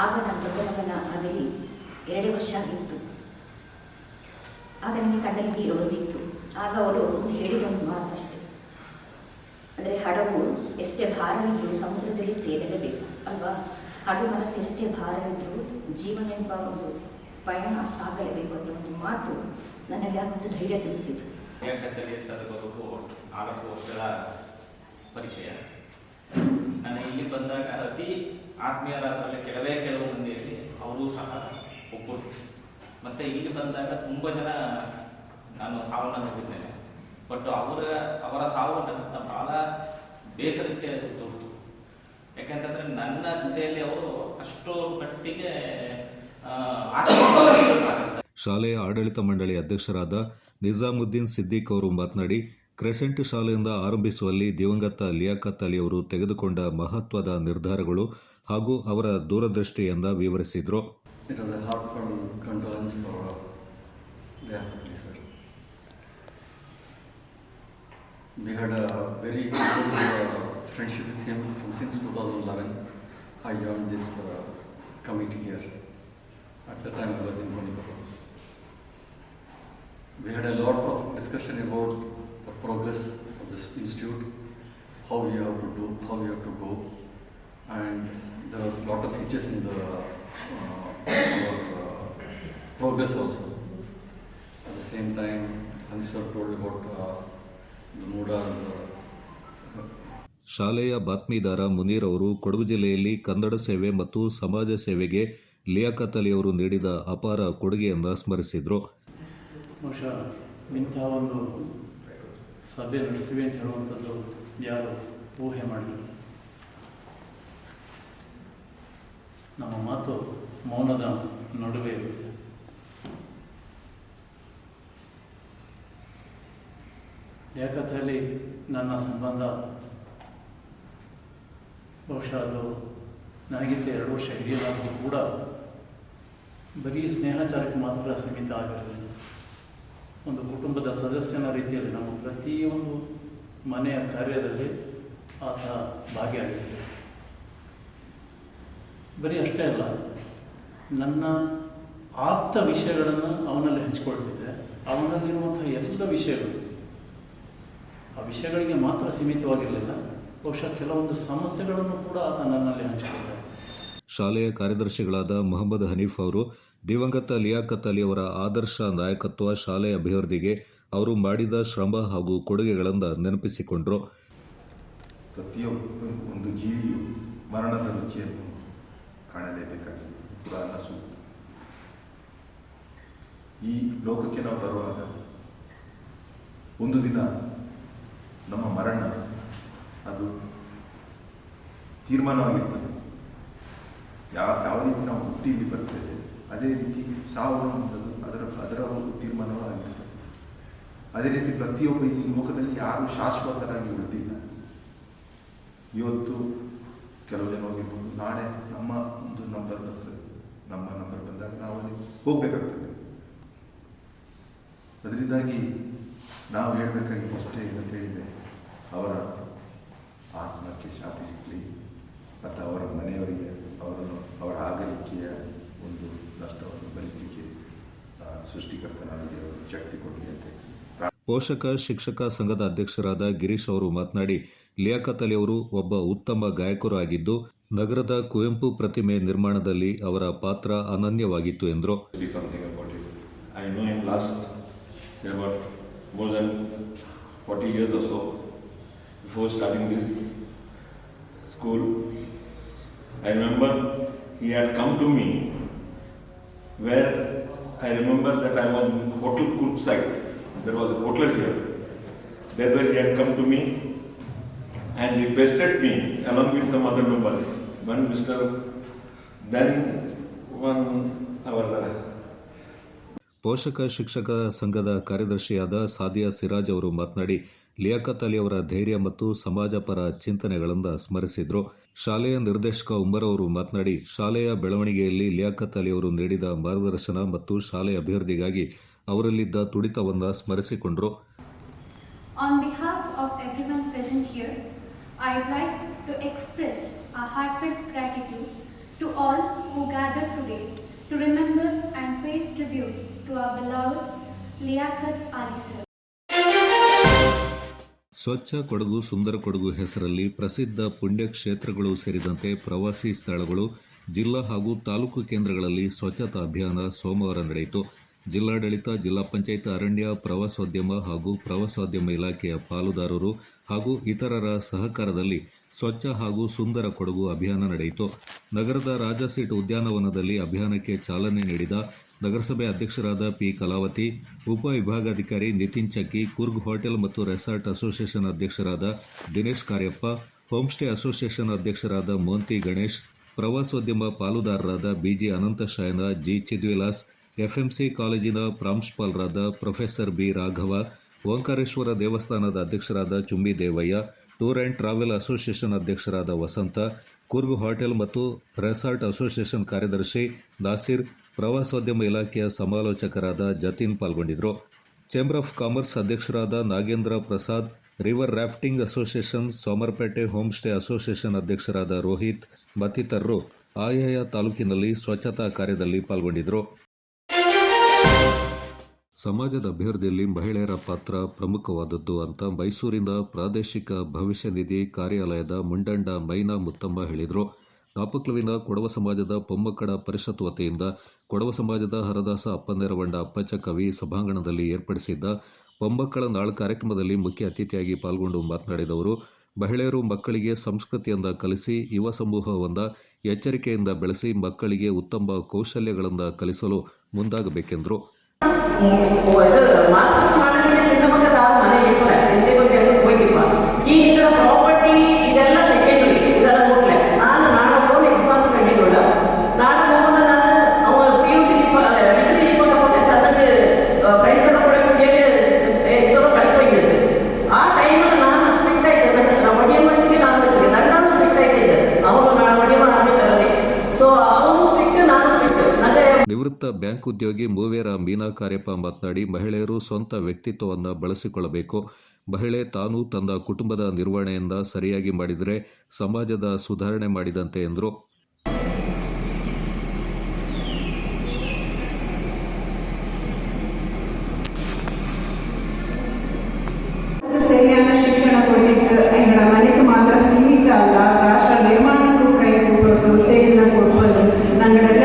ಆಗ ನನ್ನ ದೊಡ್ಡ ಮಗನ ಅದಲ್ಲಿ 2 ವರ್ಷ ಆಗಿತ್ತು. ಆಗ ನನಗೆ ಕಣ್ಣಲ್ಲಿ ನೀರು ಬಂದಿತ್ತು. ಆಗ ಅವರು ಹೇಳಿದ ಒಂದು ಮಾತು ಅಷ್ಟೇ, ಅಂದರೆ ಹಡಗು ಎಷ್ಟೇ ಭಾರವಿದ್ದರೂ ಸಮುದ್ರದಲ್ಲಿ ತೇಲಲೇಬೇಕು ಅಲ್ವಾ? ಹಡಗು ಮನಸ್ಸು ಎಷ್ಟೇ ಭಾರವಿದ್ದರೂ ಜೀವನ ಎಂಬ ಒಂದು ಪಯಣ ಸಾಗಲೇಬೇಕು ಅಂತ ಒಂದು ಮಾತು ನನ್ನೆಲ್ಲ ಒಂದು ಧೈರ್ಯ ತುಂಬಿಸಿದ್ರು. ಸರ್ ಬರೋದು 4 ವರ್ಷಗಳ ಪರಿಚಯ. ನಾನು ಇಲ್ಲಿ ಬಂದಾಗ ಅತಿ ಆತ್ಮೀಯರಾದರಲ್ಲಿ ಕೆಲವು ಮಂದಿಯಲ್ಲಿ ಅವರು ಸಹ ಒಬ್ಬರು. ಮತ್ತು ಇಲ್ಲಿ ಬಂದಾಗ ತುಂಬ ಜನ ನಾನು ಸಾವನ್ನು ನೋಡಿದ್ದೇನೆ. ಬಟ್ ಅವರ ಸಾವು ನನ್ನ ಭಾಳ ಬೇಸರಕ್ಕೆ ತೋರಿತು. ಯಾಕೆಂತಂದರೆ ನನ್ನ ಜೊತೆಯಲ್ಲಿ ಅವರು ಅಷ್ಟು ಮಟ್ಟಿಗೆ ಶಾಲೆಯ ಆಡಳಿತ ಮಂಡಳಿ ಅಧ್ಯಕ್ಷರಾದ ನಿಜಾಮುದ್ದೀನ್ ಸಿದ್ದಿಕ್ ಅವರು ಮಾತನಾಡಿ, ಕ್ರೆಸೆಂಟ್ ಶಾಲೆಯಿಂದ ಆರಂಭಿಸುವಲ್ಲಿ ದಿವಂಗತ ಲಿಯಾಕತ್ ಅಲಿ ಅವರು ತೆಗೆದುಕೊಂಡ ಮಹತ್ವದ ನಿರ್ಧಾರಗಳು ಹಾಗೂ ಅವರ ದೂರದೃಷ್ಟಿಯಿಂದ ವಿವರಿಸಿದರು. It was a heartfelt condolence for Liaquat Ali sir. We had a very close friendship with him since 2011. I joined this committee here. At the time I was in Gonipur. We had a lot of discussion about the progress of this institute, how we have to do, how we have to go, and there was a lot of hitches in the progress also. At the same time, Hansar told about the Mudas. ಶಾಲೆಯ ಬಾತ್ಮೀದಾರ ಮುನೀರ್ ಅವರು ಕೊಡಗು ಜಿಲ್ಲೆಯಲ್ಲಿ ಕನ್ನಡ ಸೇವೆ ಮತ್ತು ಸಮಾಜ ಸೇವೆಗೆ ಲಿಯಾಕತ್ ಅಲಿ ಅವರು ನೀಡಿದ ಅಪಾರ ಕೊಡುಗೆಯನ್ನು ಸ್ಮರಿಸಿದರು. ಬಹುಶಃ ಇಂತಹ ಒಂದು ಸಭೆ ನಡೆಸಿವೆ ಅಂತ ಹೇಳುವಂಥದ್ದು ಯಾರು ಊಹೆ ಮಾಡಿಲ್ಲ. ನಮ್ಮ ಮಾತು ಮೌನದ ನಡುವೆ ಇರುತ್ತೆ. ಲಿಯಾಕತ್ ಅಲಿ ನನ್ನ ಸಂಬಂಧ ಬಹುಶಃ ಅದು ನನಗಿಂತ 2 ವರ್ಷ ಹಿರಿಯರಾದರೂ ಕೂಡ ಬರೀ ಸ್ನೇಹಾಚಾರಕ್ಕೆ ಮಾತ್ರ ಸೀಮಿತ ಆಗಿರಲಿಲ್ಲ. ಒಂದು ಕುಟುಂಬದ ಸದಸ್ಯನ ರೀತಿಯಲ್ಲಿ ನಮ್ಮ ಪ್ರತಿಯೊಂದು ಮನೆಯ ಕಾರ್ಯದಲ್ಲಿ ಆತ ಭಾಗಿಯಾಗಿದ್ದರು. ಬರೀ ಅಷ್ಟೇ ಅಲ್ಲ, ನನ್ನ ಆಪ್ತ ವಿಷಯಗಳನ್ನು ಅವನಲ್ಲಿ ಹಂಚಿಕೊಳ್ತಿದ್ದೆ. ಅವನಲ್ಲಿರುವಂಥ ಎಲ್ಲ ವಿಷಯಗಳು ಆ ವಿಷಯಗಳಿಗೆ ಮಾತ್ರ ಸೀಮಿತವಾಗಿರಲಿಲ್ಲ. ಬಹುಶಃ ಕೆಲವೊಂದು ಸಮಸ್ಯೆಗಳನ್ನು ಕೂಡ ಆತ ನನ್ನಲ್ಲಿ ಹಂಚಿಕೊಳ್ತಾರೆ. ಶಾಲೆಯ ಕಾರ್ಯದರ್ಶಿಗಳಾದ ಮೊಹಮ್ಮದ್ ಹನೀಫ್ ಅವರು ದಿವಂಗತ ಲಿಯಾಕತ್ ಅಲಿ ಅವರ ಆದರ್ಶ ನಾಯಕತ್ವ, ಶಾಲೆಯ ಅಭಿವೃದ್ಧಿಗೆ ಅವರು ಮಾಡಿದ ಶ್ರಮ ಹಾಗೂ ಕೊಡುಗೆಗಳನ್ನು ನೆನಪಿಸಿಕೊಂಡರು. ಪ್ರತಿಯೊಬ್ಬ ಒಂದು ಜೀವಿಯು ಮರಣದ ರುಚಿಯನ್ನು ಕಾಣಲೇಬೇಕಾಗಿದೆ. ಪುರಾಣ ಸೂಕ್ತ. ಈ ಲೋಕಕ್ಕೆ ನಾವು ಬರುವಾಗ ಒಂದು ದಿನ ನಮ್ಮ ಮರಣ ಅದು ತೀರ್ಮಾನವಾಗಿರ್ತದೆ. ಯಾವ ರೀತಿ ನಾವು ಹುಟ್ಟಿ ಇಲ್ಲಿ ಬರ್ತೇವೆ ಅದೇ ರೀತಿ ಸಾವು ಅನ್ನೋದು ಅದರ ಒಂದು ತೀರ್ಮಾನವಾಗಿರ್ತದೆ. ಅದೇ ರೀತಿ ಪ್ರತಿಯೊಬ್ಬ ಈ ಲೋಕದಲ್ಲಿ ಯಾರು ಶಾಶ್ವತರಾಗಿ ಉಳಿದಿಲ್ಲ. ಇವತ್ತು ಕೆಲವು ಜನ ಹೋಗಿರ್ಬೋದು, ನಾಳೆ ನಮ್ಮ ಒಂದು ನಂಬರ್ ಬರ್ತದೆ. ನಮ್ಮ ನಂಬರ್ ಬಂದಾಗ ನಾವು ಅಲ್ಲಿ ಹೋಗಬೇಕಾಗ್ತದೆ. ಅದರಿಂದಾಗಿ ನಾವು ಹೇಳಬೇಕಾಗಿ ಅಷ್ಟೇ ಇದೆ, ಅವರ ಆತ್ಮಕ್ಕೆ ಶಾಂತಿ ಸಿಗಲಿ ಮತ್ತು ಅವರ ಮನೆಯವರಿಗೆ ಅವರ ಆಗಲಿಕೆಯ ಒಂದು ನಷ್ಟವನ್ನು ಭರಿಸಲಿಕ್ಕೆ ಸೃಷ್ಟಿಕರ್ತನಾದ ದೇವರು ಶಕ್ತಿ ಕೊಡಲಿ ಅಂತ. ಪೋಷಕ ಶಿಕ್ಷಕ ಸಂಘದ ಅಧ್ಯಕ್ಷರಾದ ಗಿರೀಶ್ ಅವರು ಮಾತನಾಡಿ, ಲಿಯಾಕತ್ ಅಲಿ ಅವರು ಒಬ್ಬ ಉತ್ತಮ ಗಾಯಕರು ಆಗಿದ್ದು ನಗರದ ಕುವೆಂಪು ಪ್ರತಿಮೆ ನಿರ್ಮಾಣದಲ್ಲಿ ಅವರ ಪಾತ್ರ ಅನನ್ಯವಾಗಿತ್ತು ಎಂದರು. I know him last, say about more than 40 years or so. Before starting this school, I remember he had come to me where I remember that I was in Hotel Kurk side. There was a hotel here. That's where he had come to me and requested me along with some other members. One our ಪೋಷಕ ಶಿಕ್ಷಕ ಸಂಘದ ಕಾರ್ಯದರ್ಶಿಯಾದ ಸಾದಿಯಾ ಸಿರಾಜ್ ಅವರು ಮಾತನಾಡಿ ಲಿಯಾಕತ್ ಅಲಿ ಅವರ ಧೈರ್ಯ ಮತ್ತು ಸಮಾಜ ಪರ ಚಿಂತನೆಗಳನ್ನು ಸ್ಮರಿಸಿದರು. ಶಾಲೆಯ ನಿರ್ದೇಶಕ ಉಮರ್ ಅವರು ಮಾತನಾಡಿ ಶಾಲೆಯ ಬೆಳವಣಿಗೆಯಲ್ಲಿ ಲಿಯಾಕತ್ ಅಲಿ ಅವರು ನೀಡಿದ ಮಾರ್ಗದರ್ಶನ ಮತ್ತು ಶಾಲೆಯ ಅಭಿವೃದ್ಧಿಗಾಗಿ ಅವರಲ್ಲಿದ್ದ ತುಡಿತವನ್ನು ಸ್ಮರಿಸಿಕೊಂಡರು. On behalf of everyone present here, I would like to express a heartfelt gratitude to all who gathered today to remember and pay tribute to our beloved Liaquat Ali sir. ಸ್ವಚ್ಛ ಕೊಡಗು ಸುಂದರ ಕೊಡಗು ಹೆಸರಲ್ಲಿ ಪ್ರಸಿದ್ಧ ಪುಣ್ಯಕ್ಷೇತ್ರಗಳು ಸೇರಿದಂತೆ ಪ್ರವಾಸಿ ಸ್ಥಳಗಳು ಜಿಲ್ಲಾ ಹಾಗೂ ತಾಲೂಕು ಕೇಂದ್ರಗಳಲ್ಲಿ ಸ್ವಚ್ಛತಾ ಅಭಿಯಾನ ಸೋಮವಾರ ನಡೆಯಿತು. ಜಿಲ್ಲಾಡಳಿತ, ಜಿಲ್ಲಾ ಪಂಚಾಯತ್, ಅರಣ್ಯ, ಪ್ರವಾಸೋದ್ಯಮ ಹಾಗೂ ಪ್ರವಾಸೋದ್ಯಮ ಇಲಾಖೆಯ ಪಾಲುದಾರರು ಹಾಗೂ ಇತರರ ಸಹಕಾರದಲ್ಲಿ ಸ್ವಚ್ಛ ಹಾಗೂ ಸುಂದರ ಕೊಡಗು ಅಭಿಯಾನ ನಡೆಯಿತು. ನಗರದ ರಾಜಸೀಟ್ ಉದ್ಯಾನವನದಲ್ಲಿ ಅಭಿಯಾನಕ್ಕೆ ಚಾಲನೆ ನೀಡಿದ ನಗರಸಭೆ ಅಧ್ಯಕ್ಷರಾದ ಪಿ. ಕಲಾವತಿ, ಉಪವಿಭಾಗಾಧಿಕಾರಿ ನಿತಿನ್ ಚಕ್ಕಿ, ಕೂರ್ಗ್ ಹೋಟೆಲ್ ಮತ್ತು ರೆಸಾರ್ಟ್ ಅಸೋಸಿಯೇಷನ್ ಅಧ್ಯಕ್ಷರಾದ Dinesh Kariappa, home stay association ಅಧ್ಯಕ್ಷರಾದ ಮೋಂತಿ ಗಣೇಶ್, ಪ್ರವಾಸೋದ್ಯಮ ಪಾಲುದಾರರಾದ BG Ananthashayana, G Chidvilas, FMC ಕಾಲೇಜಿನ ಪ್ರಾಂಶುಪಾಲರಾದ ಪ್ರೊಫೆಸರ್ ಬಿ. ರಾಘವ, ಓಂಕಾರೇಶ್ವರ ದೇವಸ್ಥಾನದ ಅಧ್ಯಕ್ಷರಾದ Chumbi Devaiah, tour and travel association ಅಧ್ಯಕ್ಷರಾದ ವಸಂತ, ಕೂರ್ಗ್ ಹೋಟೆಲ್ ಮತ್ತು ರೆಸಾರ್ಟ್ ಅಸೋಸಿಯೇಷನ್ ಕಾರ್ಯದರ್ಶಿ ನಾಸಿರ್, ಪ್ರವಾಸೋದ್ಯಮ ಇಲಾಖೆಯ ಸಮಾಲೋಚಕರಾದ ಜತಿನ್ ಪಾಲ್ಗೊಂಡಿದ್ದರು. ಚೇಂಬರ್ ಆಫ್ ಕಾಮರ್ಸ್ ಅಧ್ಯಕ್ಷರಾದ Nagendra Prasad, river rafting association, Somwarpet home stay association ಅಧ್ಯಕ್ಷರಾದ ರೋಹಿತ್ ಮತ್ತಿತರರು ಆಯಾಯ ತಾಲೂಕಿನಲ್ಲಿ ಸ್ವಚ್ಛತಾ ಕಾರ್ಯದಲ್ಲಿ ಪಾಲ್ಗೊಂಡಿದ್ದರು. ಸಮಾಜದ ಅಭಿವೃದ್ಧಿಯಲ್ಲಿ ಮಹಿಳೆಯರ ಪಾತ್ರ ಪ್ರಮುಖವಾದದ್ದು ಅಂತ ಮೈಸೂರಿನ ಪ್ರಾದೇಶಿಕ ಭವಿಷ್ಯ ನಿಧಿ ಕಾರ್ಯಾಲಯದ ಮುಂಡಂಡ ಮೈನಾ ಮುತ್ತಮ್ಮ ಹೇಳಿದರು. ನಾಪಕ್ಲುವಿನ ಕೊಡವ ಸಮಾಜದ ಪೊಮ್ಮಕ್ಕಳ ಪರಿಷತ್ ವತಿಯಿಂದ ಕೊಡವ ಸಮಾಜದ ಹರದಾಸ ಅಪ್ಪನೆರವಂಡ ಅಪ್ಪಚ್ಚ ಕವಿ ಸಭಾಂಗಣದಲ್ಲಿ ಏರ್ಪಡಿಸಿದ್ದ ಪೊಮ್ಮಕ್ಕಳ ನಾಳು ಕಾರ್ಯಕ್ರಮದಲ್ಲಿ ಮುಖ್ಯ ಅತಿಥಿಯಾಗಿ ಪಾಲ್ಗೊಂಡು ಮಾತನಾಡಿದ ಅವರು, ಮಹಿಳೆಯರು ಮಕ್ಕಳಿಗೆ ಸಂಸ್ಕೃತಿಯಿಂದ ಕಲಿಸಿ ಯುವ ಸಮೂಹವನ್ನು ಎಚ್ಚರಿಕೆಯಿಂದ ಬೆಳೆಸಿ ಮಕ್ಕಳಿಗೆ ಉತ್ತಮ ಕೌಶಲ್ಯಗಳನ್ನು ಕಲಿಸಲು ಮುಂದಾಗಬೇಕೆಂದರು. ಮಾಸ್ಟರ್ಸ್ ಮಾಡಿದ್ರೆ ನಮಗೆ ಮನೆ ಇರ್ತಾರೆ ಎಂತೆಗೂ ಕೆಲಸಕ್ಕೆ ಹೋಗಿಪ್ಪ. ಈಗ ಈ ಕಡೆ ಪ್ರಾಪರ್ಟಿ ಇದೆಲ್ಲ ಸೆಕೆಂಡ್ರಿ, ಇದೆಲ್ಲ ಹೋಗ್ಲೆ ನಾನು ಓನ್ ಎಕ್ಸಾಂಪಲ್ ಕಂಡಿರೋಳ ನಾನು ಹೋಗೋಣ. ನಾನು ಅವ PUC ಡಿಗ್ರಿ ಇಟ್ಕೊಂಡು ಚಂದಕ್ಕೆ ಫ್ರೆಂಡ್ಸ್ ಎಲ್ಲ ಕೂಡ ಇದೆಲ್ಲ ಕಳ್ಕೊಂಡಿದ್ದೆ. ಆ ಟೈಮಲ್ಲಿ ನಾನು ಸ್ಟ್ರಿಕ್ಟ್ ಆಯ್ತು, ನಾನು ಒಡಿಯ ಮಚ್ಚಿಗೆ ನಾನು ಮಚ್ಚಿಗೆ ದಂಡನೂ ಸ್ಟ್ರಿಕ್ಟ್ ಆಯ್ತಿದ್ದೆ. ಅವನು ನಾನು ಒಡಿಯ ಆಗಬೇಕಲ್ಲಿ. ಸೊ ಅವನು ಸ್ಟ್ರಿಕ್ಟ್, ನಾನು ಸ್ಟ್ರಿಕ್ಟ್. ನನಗೆ ನಿವೃತ್ತ ಬ್ಯಾಂಕ್ ಉದ್ಯೋಗಿ ಮೂವೇರ ಮೀನಾ ಕಾರ್ಯಪ್ಪ ಮಾತನಾಡಿ, ಮಹಿಳೆಯರು ಸ್ವಂತ ವ್ಯಕ್ತಿತ್ವವನ್ನು ಬಳಸಿಕೊಳ್ಳಬೇಕು. ಮಹಿಳೆ ತಾನು ತನ್ನ ಕುಟುಂಬದ ನಿರ್ವಹಣೆಯಿಂದ ಸರಿಯಾಗಿ ಮಾಡಿದರೆ ಸಮಾಜದ ಸುಧಾರಣೆ ಮಾಡಿದಂತೆ ಎಂದರು. ಸರಿಯಾದ ಶಿಕ್ಷಣ ಕೊಡಲಿಕ್ಕೆ ಎಂಗಳ ಮನೆಗೆ ಮಾತ್ರ ಸೀಮಿತ ಅಲ್ಲ, ರಾಷ್ಟ್ರ ನಿರ್ಮಾಣಕ್ಕೂ ಕೈ ಕೊಟ್ಟೋದು, ಉತ್ತೇಜನ ಕೊಡ್ಬೋದು, ನಂಗಳೆಲ್ಲ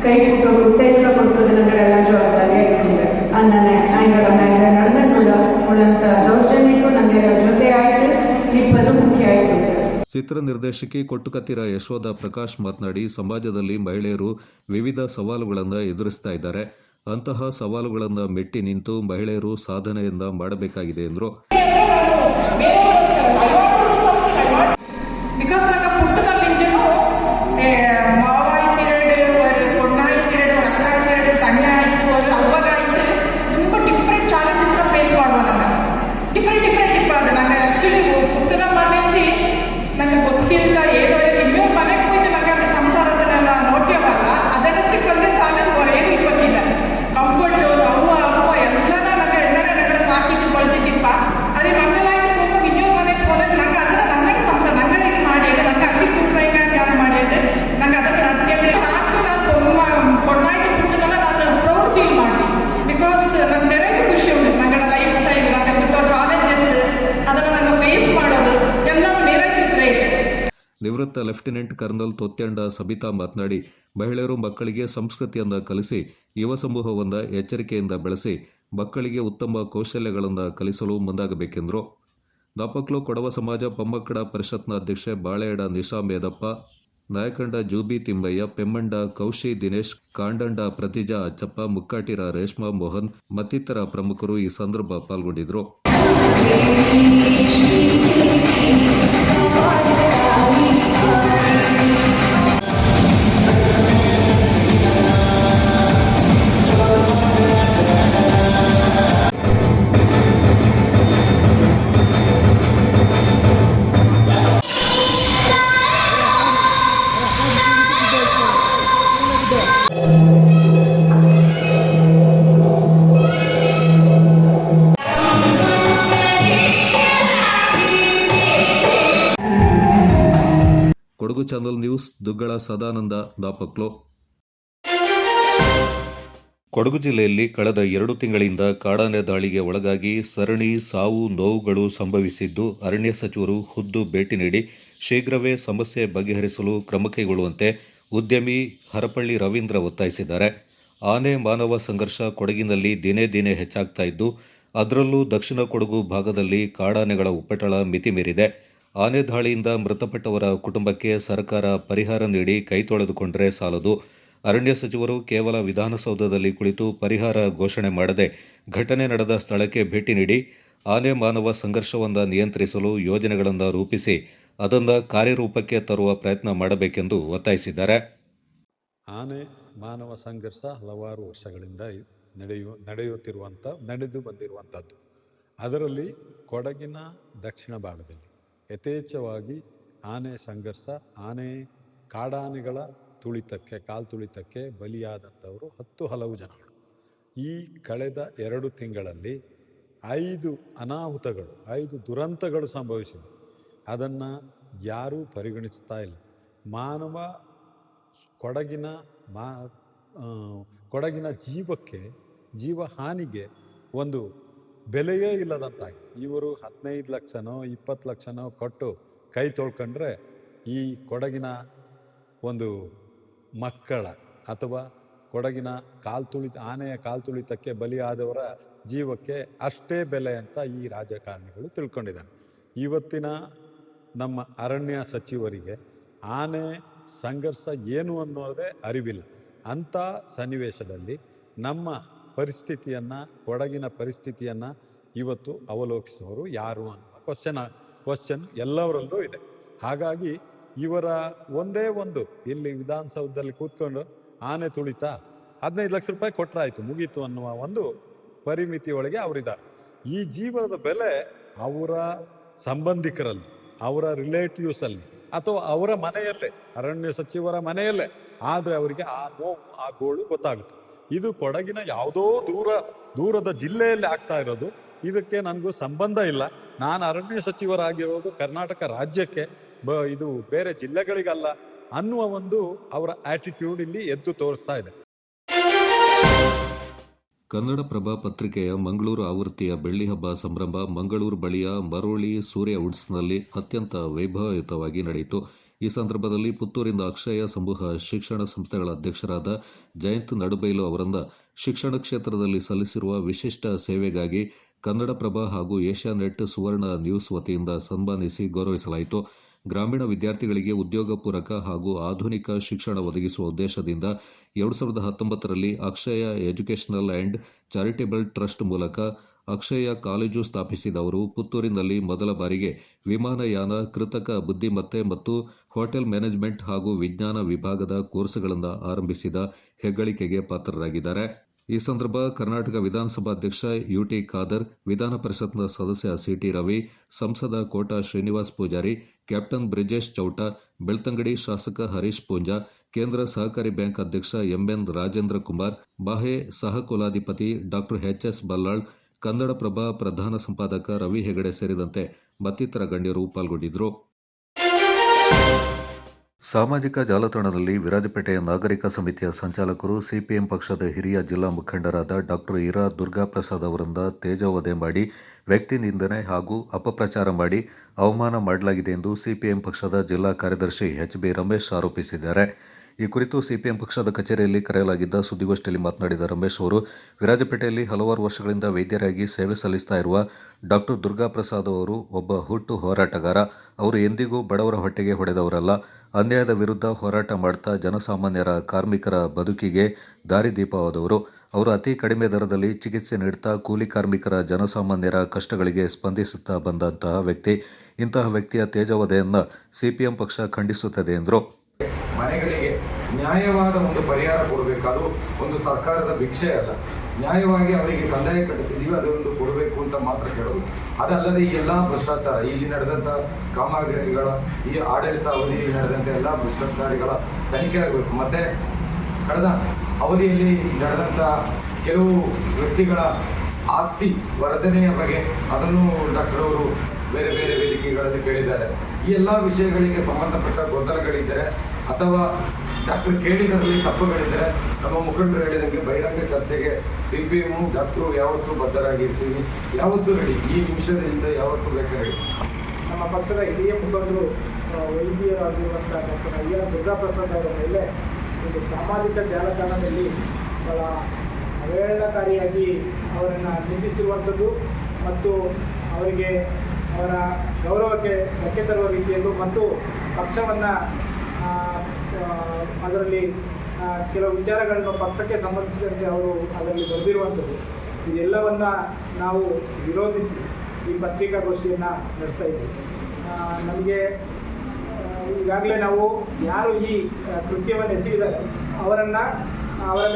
ಕೈ ಕೊಟ್ಟೋದು, ಉತ್ತೇಜನ ಕೊಡ್ಬೋದು, ನಂಗಳೆಲ್ಲ ಜವಾಬ್ದಾರಿ ಆಯ್ತಂದ್ರೆ ಅನ್ನನೆ ಎಂಗಳ ಮೇಲೆ ನಡೆದಂತ ದೌರ್ಜನ್ಯಕ್ಕೂ ನಂಗೆ ಜೊತೆ ಆಯ್ತು, ಇಬ್ಬರು ಮುಖ್ಯ ಆಯ್ತು. ಚಿತ್ರ ನಿರ್ದೇಶಕಿ ಕೊಟ್ಟುಕತ್ತಿರ ಯಶೋಧ ಪ್ರಕಾಶ್ ಮಾತನಾಡಿ, ಸಮಾಜದಲ್ಲಿ ಮಹಿಳೆಯರು ವಿವಿಧ ಸವಾಲುಗಳನ್ನು ಎದುರಿಸ್ತಾ ಇದ್ದಾರೆ. ಅಂತಹ ಸವಾಲುಗಳನ್ನು ಮೆಟ್ಟಿ ನಿಂತು ಮಹಿಳೆಯರು ಸಾಧನೆಯನ್ನ ಮಾಡಬೇಕಾಗಿದೆ ಎಂದರು. ನಿವೃತ್ತ ಲೆಫ್ಟಿನೆಂಟ್ ಕರ್ನಲ್ ತೊತ್ಯಂಡ ಸಬಿತಾ ಮಾತನಾಡಿ, ಮಹಿಳೆಯರು ಮಕ್ಕಳಿಗೆ ಸಂಸ್ಕೃತಿಯನ್ನು ಕಲಿಸಿ ಯುವ ಸಮೂಹವನ್ನು ಎಚ್ಚರಿಕೆಯಿಂದ ಬೆಳೆಸಿ ಮಕ್ಕಳಿಗೆ ಉತ್ತಮ ಕೌಶಲ್ಯಗಳನ್ನು ಕಲಿಸಲು ಮುಂದಾಗಬೇಕೆಂದರು. ನಾಪಕ್ಲು ಕೊಡವ ಸಮಾಜ ಪೊಮ್ಮಕ್ಕಳ ಪರಿಷತ್ನ ಅಧ್ಯಕ್ಷೆ ಬಾಳೆಯಡ ನಿಶಾ ಮೇದಪ್ಪ, ನಾಯಕಂಡ ಜೂಬಿ ತಿಮ್ಮಯ್ಯ, ಪೆಮ್ಮಂಡ ಕೌಶಿ ದಿನೇಶ್, ಕಾಂಡಂಡ ಪ್ರತಿಜಾ ಅಚ್ಚಪ್ಪ, ಮುಕ್ಕಾಟಿರ ರೇಷ್ಮಾ ಮೋಹನ್ ಮತ್ತಿತರ ಪ್ರಮುಖರು ಈ ಸಂದರ್ಭ ಪಾಲ್ಗೊಂಡಿದ್ದರು. ಕೊಡಗು ಚಾನಲ್ ನ್ಯೂಸ್ ದುಗ್ಗಳ ಸದಾನಂದ ದಾಪಕ್ಲು. ಕೊಡಗು ಜಿಲ್ಲೆಯಲ್ಲಿ ಕಳೆದ 2 ತಿಂಗಳಿಂದ ಕಾಡಾನೆ ದಾಳಿಗೆ ಒಳಗಾಗಿ ಸರಣಿ ಸಾವು ನೋವುಗಳು ಸಂಭವಿಸಿದ್ದು, ಅರಣ್ಯ ಸಚಿವರು ಖುದ್ದು ಭೇಟಿ ನೀಡಿ ಶೀಘ್ರವೇ ಸಮಸ್ಯೆ ಬಗೆಹರಿಸಲು ಕ್ರಮ ಕೈಗೊಳ್ಳುವಂತೆ ಉದ್ಯಮಿ ಹರಪಳ್ಳಿ ರವೀಂದ್ರ ಒತ್ತಾಯಿಸಿದ್ದಾರೆ. ಆನೆ ಮಾನವ ಸಂಘರ್ಷ ಕೊಡಗಿನಲ್ಲಿ ದಿನೇ ದಿನೇ ಹೆಚ್ಚಾಗ್ತಾ ಇದ್ದು, ಅದರಲ್ಲೂ ದಕ್ಷಿಣ ಕೊಡಗು ಭಾಗದಲ್ಲಿ ಕಾಡಾನೆಗಳ ಉಪಟಳ ಮಿತಿ ಮೀರಿದೆ. ಆನೆ ದಾಳಿಯಿಂದ ಮೃತಪಟ್ಟವರ ಕುಟುಂಬಕ್ಕೆ ಸರ್ಕಾರ ಪರಿಹಾರ ನೀಡಿ ಕೈ ತೊಳೆದುಕೊಂಡರೆ ಸಾಲದು. ಅರಣ್ಯ ಸಚಿವರು ಕೇವಲ ವಿಧಾನಸೌಧದಲ್ಲಿ ಕುಳಿತು ಪರಿಹಾರ ಘೋಷಣೆ ಮಾಡದೆ ಘಟನೆ ನಡೆದ ಸ್ಥಳಕ್ಕೆ ಭೇಟಿ ನೀಡಿ ಆನೆ ಮಾನವ ಸಂಘರ್ಷವನ್ನು ನಿಯಂತ್ರಿಸಲು ಯೋಜನೆಗಳನ್ನು ರೂಪಿಸಿ ಅದನ್ನು ಕಾರ್ಯರೂಪಕ್ಕೆ ತರುವ ಪ್ರಯತ್ನ ಮಾಡಬೇಕೆಂದು ಒತ್ತಾಯಿಸಿದ್ದಾರೆ. ಆನೆ ಮಾನವ ಸಂಘರ್ಷ ಹಲವಾರು ವರ್ಷಗಳಿಂದ ನಡೆದು ಬಂದಿರುವಂಥದ್ದು. ಅದರಲ್ಲಿ ಕೊಡಗಿನ ದಕ್ಷಿಣ ಭಾಗದಲ್ಲಿ ಯಥೇಚ್ಛವಾಗಿ ಆನೆ ಸಂಘರ್ಷ, ಕಾಡಾನೆಗಳ ತುಳಿತಕ್ಕೆ, ಕಾಲ್ತುಳಿತಕ್ಕೆ ಬಲಿಯಾದಂಥವರು ಹಲವು ಜನಗಳು. ಈ ಕಳೆದ 2 ತಿಂಗಳಲ್ಲಿ 5 ಅನಾಹುತಗಳು, 5 ದುರಂತಗಳು ಸಂಭವಿಸಿದೆ. ಅದನ್ನು ಯಾರೂ ಪರಿಗಣಿಸ್ತಾ ಇಲ್ಲ. ಕೊಡಗಿನ ಜೀವ ಹಾನಿಗೆ ಒಂದು ಬೆಲೆಯೇ ಇಲ್ಲದಂತಾಗಿದೆ. ಇವರು 15 ಲಕ್ಷನೋ 20 ಲಕ್ಷನೋ ಕೊಟ್ಟು ಕೈ ತೊಳ್ಕೊಂಡ್ರೆ ಈ ಕೊಡಗಿನ ಒಂದು ಮಕ್ಕಳ ಅಥವಾ ಕೊಡಗಿನ ಆನೆಯ ಕಾಲ್ತುಳಿತಕ್ಕೆ ಬಲಿಯಾದವರ ಜೀವಕ್ಕೆ ಅಷ್ಟೇ ಬೆಲೆ ಅಂತ ಈ ರಾಜಕಾರಣಿಗಳು ತಿಳ್ಕೊಂಡಿದ್ದಾನೆ. ಇವತ್ತಿನ ನಮ್ಮ ಅರಣ್ಯ ಸಚಿವರಿಗೆ ಆನೆ ಸಂಘರ್ಷ ಏನು ಅನ್ನೋದೇ ಅರಿವಿಲ್ಲ. ಅಂಥ ಸನ್ನಿವೇಶದಲ್ಲಿ ನಮ್ಮ ಪರಿಸ್ಥಿತಿಯನ್ನು, ಕೊಡಗಿನ ಪರಿಸ್ಥಿತಿಯನ್ನು ಇವತ್ತು ಅವಲೋಕಿಸುವವರು ಯಾರು ಅನ್ನೋ ಕ್ವಶನ್ ಎಲ್ಲವರಲ್ಲೂ ಇದೆ. ಹಾಗಾಗಿ ಇವರ ಒಂದೇ ಒಂದು ಇಲ್ಲಿ ವಿಧಾನಸೌಧದಲ್ಲಿ ಕೂತ್ಕೊಂಡು ಆನೆ ತುಳಿತ 15 ಲಕ್ಷ ರೂಪಾಯಿ ಕೊಟ್ಟರಾಯ್ತು, ಮುಗೀತು ಅನ್ನುವ ಒಂದು ಪರಿಮಿತಿಯೊಳಗೆ ಅವರಿದ್ದಾರೆ. ಈ ಜೀವನದ ಬೆಲೆ ಅವರ ಸಂಬಂಧಿಕರಲ್ಲಿ, ಅವರ ರಿಲೇಟಿವ್ಸಲ್ಲಿ ಅಥವಾ ಅವರ ಮನೆಯಲ್ಲೇ, ಅರಣ್ಯ ಸಚಿವರ ಮನೆಯಲ್ಲೇ ಆದರೆ ಅವರಿಗೆ ಆ ನೋವು, ಆ ಗೋಳು ಗೊತ್ತಾಗುತ್ತೆ. ಇದು ಕೊಡಗಿನ ಯಾವುದೋ ದೂರದ ಜಿಲ್ಲೆಯಲ್ಲಿ ಆಗ್ತಾ ಇರೋದು. ಇದಕ್ಕೆ ನನಗೂ ಸಂಬಂಧ ಇಲ್ಲ. ನಾನು ಅರಣ್ಯ ಸಚಿವರಾಗಿರೋದು ಕರ್ನಾಟಕ ರಾಜ್ಯಕ್ಕೆ, ಇದು ಬೇರೆ ಜಿಲ್ಲೆಗಳಿಗಲ್ಲ ಅನ್ನುವ ಒಂದು ಅವರ ಆಟಿಟ್ಯೂಡ್ ಇಲ್ಲಿ ಎದ್ದು ತೋರಿಸ್ತಾ ಇದೆ. ಕನ್ನಡಪ್ರಭ ಪತ್ರಿಕೆಯ ಮಂಗಳೂರು ಆವೃತ್ತಿಯ ಬೆಳ್ಳಿ ಹಬ್ಬ ಸಂಭ್ರಮ ಮಂಗಳೂರು ಬಳಿಯ ಮರೋಳಿ ಸೂರ್ಯ ವುಡ್ಸ್ನಲ್ಲಿ ಅತ್ಯಂತ ವೈಭವಯುತವಾಗಿ ನಡೆಯಿತು. ಈ ಸಂದರ್ಭದಲ್ಲಿ ಪುತ್ತೂರಿಂದ ಅಕ್ಷಯ ಸಮೂಹ ಶಿಕ್ಷಣ ಸಂಸ್ಥೆಗಳ ಅಧ್ಯಕ್ಷರಾದ ಜಯಂತ್ ನಡುಬೈಲು ಅವರನ್ನ ಶಿಕ್ಷಣ ಕ್ಷೇತ್ರದಲ್ಲಿ ಸಲ್ಲಿಸಿರುವ ವಿಶಿಷ್ಟ ಸೇವೆಗಾಗಿ ಕನ್ನಡಪ್ರಭ ಹಾಗೂ ಏಷ್ಯಾನೆಟ್ ಸುವರ್ಣ ನ್ಯೂಸ್ ವತಿಯಿಂದ ಸನ್ಮಾನಿಸಿ ಗೌರವಿಸಲಾಯಿತು. ಗ್ರಾಮೀಣ ವಿದ್ಯಾರ್ಥಿಗಳಿಗೆ ಉದ್ಯೋಗ ಪೂರಕ ಹಾಗೂ ಆಧುನಿಕ ಶಿಕ್ಷಣ ಒದಗಿಸುವ ಉದ್ದೇಶದಿಂದ 2019ರಲ್ಲಿ ಅಕ್ಷಯ ಎಜುಕೇಷನಲ್ ಆ್ಯಂಡ್ ಚಾರಿಟೇಬಲ್ ಟ್ರಸ್ಟ್ ಮೂಲಕ ಅಕ್ಷಯ ಕಾಲೇಜು ಸ್ಥಾಪಿಸಿದವರು ಪುತ್ತೂರಿನಲ್ಲಿ ಮೊದಲ ಬಾರಿಗೆ ವಿಮಾನಯಾನ, ಕೃತಕ ಬುದ್ಧಿಮತ್ತೆ ಮತ್ತು ಹೋಟೆಲ್ ಮ್ಯಾನೇಜ್ಮೆಂಟ್ ಹಾಗೂ ವಿಜ್ಞಾನ ವಿಭಾಗದ ಕೋರ್ಸ್ಗಳನ್ನು ಆರಂಭಿಸಿದ ಹೆಗ್ಗಳಿಕೆಗೆ ಪಾತ್ರರಾಗಿದ್ದಾರೆ. ಈ ಸಂದರ್ಭ ಕರ್ನಾಟಕ ವಿಧಾನಸಭಾಧ್ಯಕ್ಷ ಯುಟಿ ಖಾದರ್, ವಿಧಾನ ಪರಿಷತ್ನ ಸದಸ್ಯ ಸಿಟಿ ರವಿ, ಸಂಸದ ಕೋಟಾ ಶ್ರೀನಿವಾಸ್ ಪೂಜಾರಿ, ಕ್ಯಾಪ್ಟನ್ ಬ್ರಿಜೇಶ್ ಚೌಟ, ಬೆಳ್ತಂಗಡಿ ಶಾಸಕ ಹರೀಶ್ ಪೂಂಜಾ, ಕೇಂದ್ರ ಸಹಕಾರಿ ಬ್ಯಾಂಕ್ ಅಧ್ಯಕ್ಷ ಎಂಎನ್ ರಾಜೇಂದ್ರ ಕುಮಾರ್, ಬಾಹೆ ಸಹ ಕುಲಾಧಿಪತಿ ಡಾ ಎಚ್ಎಸ್ ಬಲ್ಲಾಳ್, ಕನ್ನಡಪ್ರಭ ಪ್ರಧಾನ ಸಂಪಾದಕ ರವಿ ಹೆಗಡೆ ಸೇರಿದಂತೆ ಮತ್ತಿತರ ಗಣ್ಯರು ಪಾಲ್ಗೊಂಡಿದ್ದರು. ಸಾಮಾಜಿಕ ಜಾಲತಾಣದಲ್ಲಿ ವಿರಾಜಪೇಟೆಯ ನಾಗರಿಕ ಸಮಿತಿಯ ಸಂಚಾಲಕರು ಸಿಪಿಎಂ ಪಕ್ಷದ ಹಿರಿಯ ಜಿಲ್ಲಾ ಮುಖಂಡರಾದ ಡಾ ಇರಾ ದುರ್ಗಾಪ್ರಸಾದ್ ಅವರಿಂದ ತೇಜೋವಧೆ ಮಾಡಿ ವ್ಯಕ್ತಿ ನಿಂದನೆ ಹಾಗೂ ಅಪಪ್ರಚಾರ ಮಾಡಿ ಅವಮಾನ ಮಾಡಲಾಗಿದೆ ಎಂದು ಸಿಪಿಎಂ ಪಕ್ಷದ ಜಿಲ್ಲಾ ಕಾರ್ಯದರ್ಶಿ ಎಚ್ಬಿ ರಮೇಶ್ ಆರೋಪಿಸಿದ್ದಾರೆ. ಈ ಕುರಿತು ಸಿಪಿಎಂ ಪಕ್ಷದ ಕಚೇರಿಯಲ್ಲಿ ಕರೆಯಲಾಗಿದ್ದ ಸುದ್ದಿಗೋಷ್ಠಿಯಲ್ಲಿ ಮಾತನಾಡಿದ ರಮೇಶ್ ಅವರು, ವಿರಾಜಪೇಟೆಯಲ್ಲಿ ಹಲವಾರು ವರ್ಷಗಳಿಂದ ವೈದ್ಯರಾಗಿ ಸೇವೆ ಸಲ್ಲಿಸ್ತಾ ಇರುವ ಡಾ ದುರ್ಗಾಪ್ರಸಾದ್ ಅವರು ಒಬ್ಬ ಹುಟ್ಟು ಹೋರಾಟಗಾರ. ಅವರು ಎಂದಿಗೂ ಬಡವರ ಹೊಟ್ಟೆಗೆ ಹೊಡೆದವರಲ್ಲ. ಅನ್ಯಾಯದ ವಿರುದ್ಧ ಹೋರಾಟ ಮಾಡ್ತಾ ಜನಸಾಮಾನ್ಯರ, ಕಾರ್ಮಿಕರ ಬದುಕಿಗೆ ದಾರಿದೀಪವಾದವರು. ಅವರು ಅತಿ ಕಡಿಮೆ ದರದಲ್ಲಿ ಚಿಕಿತ್ಸೆ ನೀಡುತ್ತಾ ಕೂಲಿ ಕಾರ್ಮಿಕರ, ಜನಸಾಮಾನ್ಯರ ಕಷ್ಟಗಳಿಗೆ ಸ್ಪಂದಿಸುತ್ತಾ ಬಂದಂತಹ ವ್ಯಕ್ತಿ. ಇಂತಹ ವ್ಯಕ್ತಿಯ ತೇಜೋವಧೆಯನ್ನು ಸಿಪಿಎಂ ಪಕ್ಷ ಖಂಡಿಸುತ್ತದೆ ಎಂದರು. ಮನೆಗಳಿಗೆ ನ್ಯಾಯವಾದ ಒಂದು ಪರಿಹಾರ ಕೊಡಬೇಕಾದ್ರೂ ಒಂದು ಸರ್ಕಾರದ ಭಿಕ್ಷೆ ಅಲ್ಲ. ನ್ಯಾಯವಾಗಿ ಅವರಿಗೆ ಕಂದಾಯ ಕಟ್ಟುತ್ತಿದ್ದೀವಿ, ಅದೊಂದು ಕೊಡಬೇಕು ಅಂತ ಮಾತ್ರ ಕೇಳೋದು. ಅದಲ್ಲದೆ ಈ ಎಲ್ಲ ಭ್ರಷ್ಟಾಚಾರ, ಇಲ್ಲಿ ನಡೆದಂಥ ಕಾಮಗಾರಿಗಳ, ಈ ಆಡಳಿತ ಅವಧಿಯಲ್ಲಿ ನಡೆದಂಥ ಎಲ್ಲ ಭ್ರಷ್ಟಾಚಾರಿಗಳ ತನಿಖೆ ಆಗಬೇಕು. ಮತ್ತು ಕಳೆದ ಅವಧಿಯಲ್ಲಿ ನಡೆದಂಥ ಕೆಲವು ವ್ಯಕ್ತಿಗಳ ಆಸ್ತಿ ವರ್ಧನೆಯ ಬಗ್ಗೆ ಅದನ್ನು ಡಾಕ್ಟರ್ ಅವರು ಬೇರೆ ಬೇರೆ ವೇದಿಕೆಗಳಲ್ಲಿ ಕೇಳಿದ್ದಾರೆ. ಈ ಎಲ್ಲ ವಿಷಯಗಳಿಗೆ ಸಂಬಂಧಪಟ್ಟ ಗೊಂದಲಗಳಿದ್ದರೆ ಅಥವಾ ಡಾಕ್ಟರ್ ಕೇಳಿದರಲ್ಲಿ ತಪ್ಪುಗಳಿದ್ದರೆ ನಮ್ಮ ಮುಖಂಡರು ಹೇಳಿದಂಗೆ ಬಹಿರಂಗ ಚರ್ಚೆಗೆ CPM ಡಾಕ್ಟರು ಯಾವತ್ತೂ ಬದ್ಧರಾಗಿರ್ತೀವಿ, ಯಾವತ್ತೂ ರೆಡಿ. ಈ ನಿಮಿಷದಿಂದ ಯಾವತ್ತೂ ಬೇಕಾಗಿ ನಮ್ಮ ಪಕ್ಷದ ಹಿರಿಯ ಮುಖಂಡರು ವೈದ್ಯರಾಗಿರುವಂಥ ಡಾಕ್ಟರ್ ಅಯ್ಯರ್ ದುರ್ಗಾಪ್ರಸಾದ್ ಅವರ ಮೇಲೆ ಒಂದು ಸಾಮಾಜಿಕ ಜಾಲತಾಣದಲ್ಲಿ ಬಹಳ ಅವಹೇಳನಕಾರಿಯಾಗಿ ಅವರನ್ನು ನಿಂದಿಸಿರುವಂಥದ್ದು ಮತ್ತು ಅವರಿಗೆ ಅವರ ಗೌರವಕ್ಕೆ ಧಕ್ಕೆ ತರುವ ರೀತಿಯದ್ದು ಮತ್ತು ಪಕ್ಷವನ್ನು ಅದರಲ್ಲಿ ಕೆಲವು ವಿಚಾರಗಳನ್ನು ಪಕ್ಷಕ್ಕೆ ಸಂಬಂಧಿಸಿದಂತೆ ಅವರು ಅದರಲ್ಲಿ ಬರೆದಿರುವಂಥದ್ದು, ಇದೆಲ್ಲವನ್ನು ನಾವು ವಿರೋಧಿಸಿ ಈ ಪತ್ರಿಕಾಗೋಷ್ಠಿಯನ್ನು ನಡೆಸ್ತಾ ಇದ್ದೀವಿ. ನಮಗೆ ಈಗಾಗಲೇ ನಾವು ಯಾರು ಈ ಕೃತ್ಯವನ್ನು ಎಸಗಿದ್ದಾರೆ ಅವರ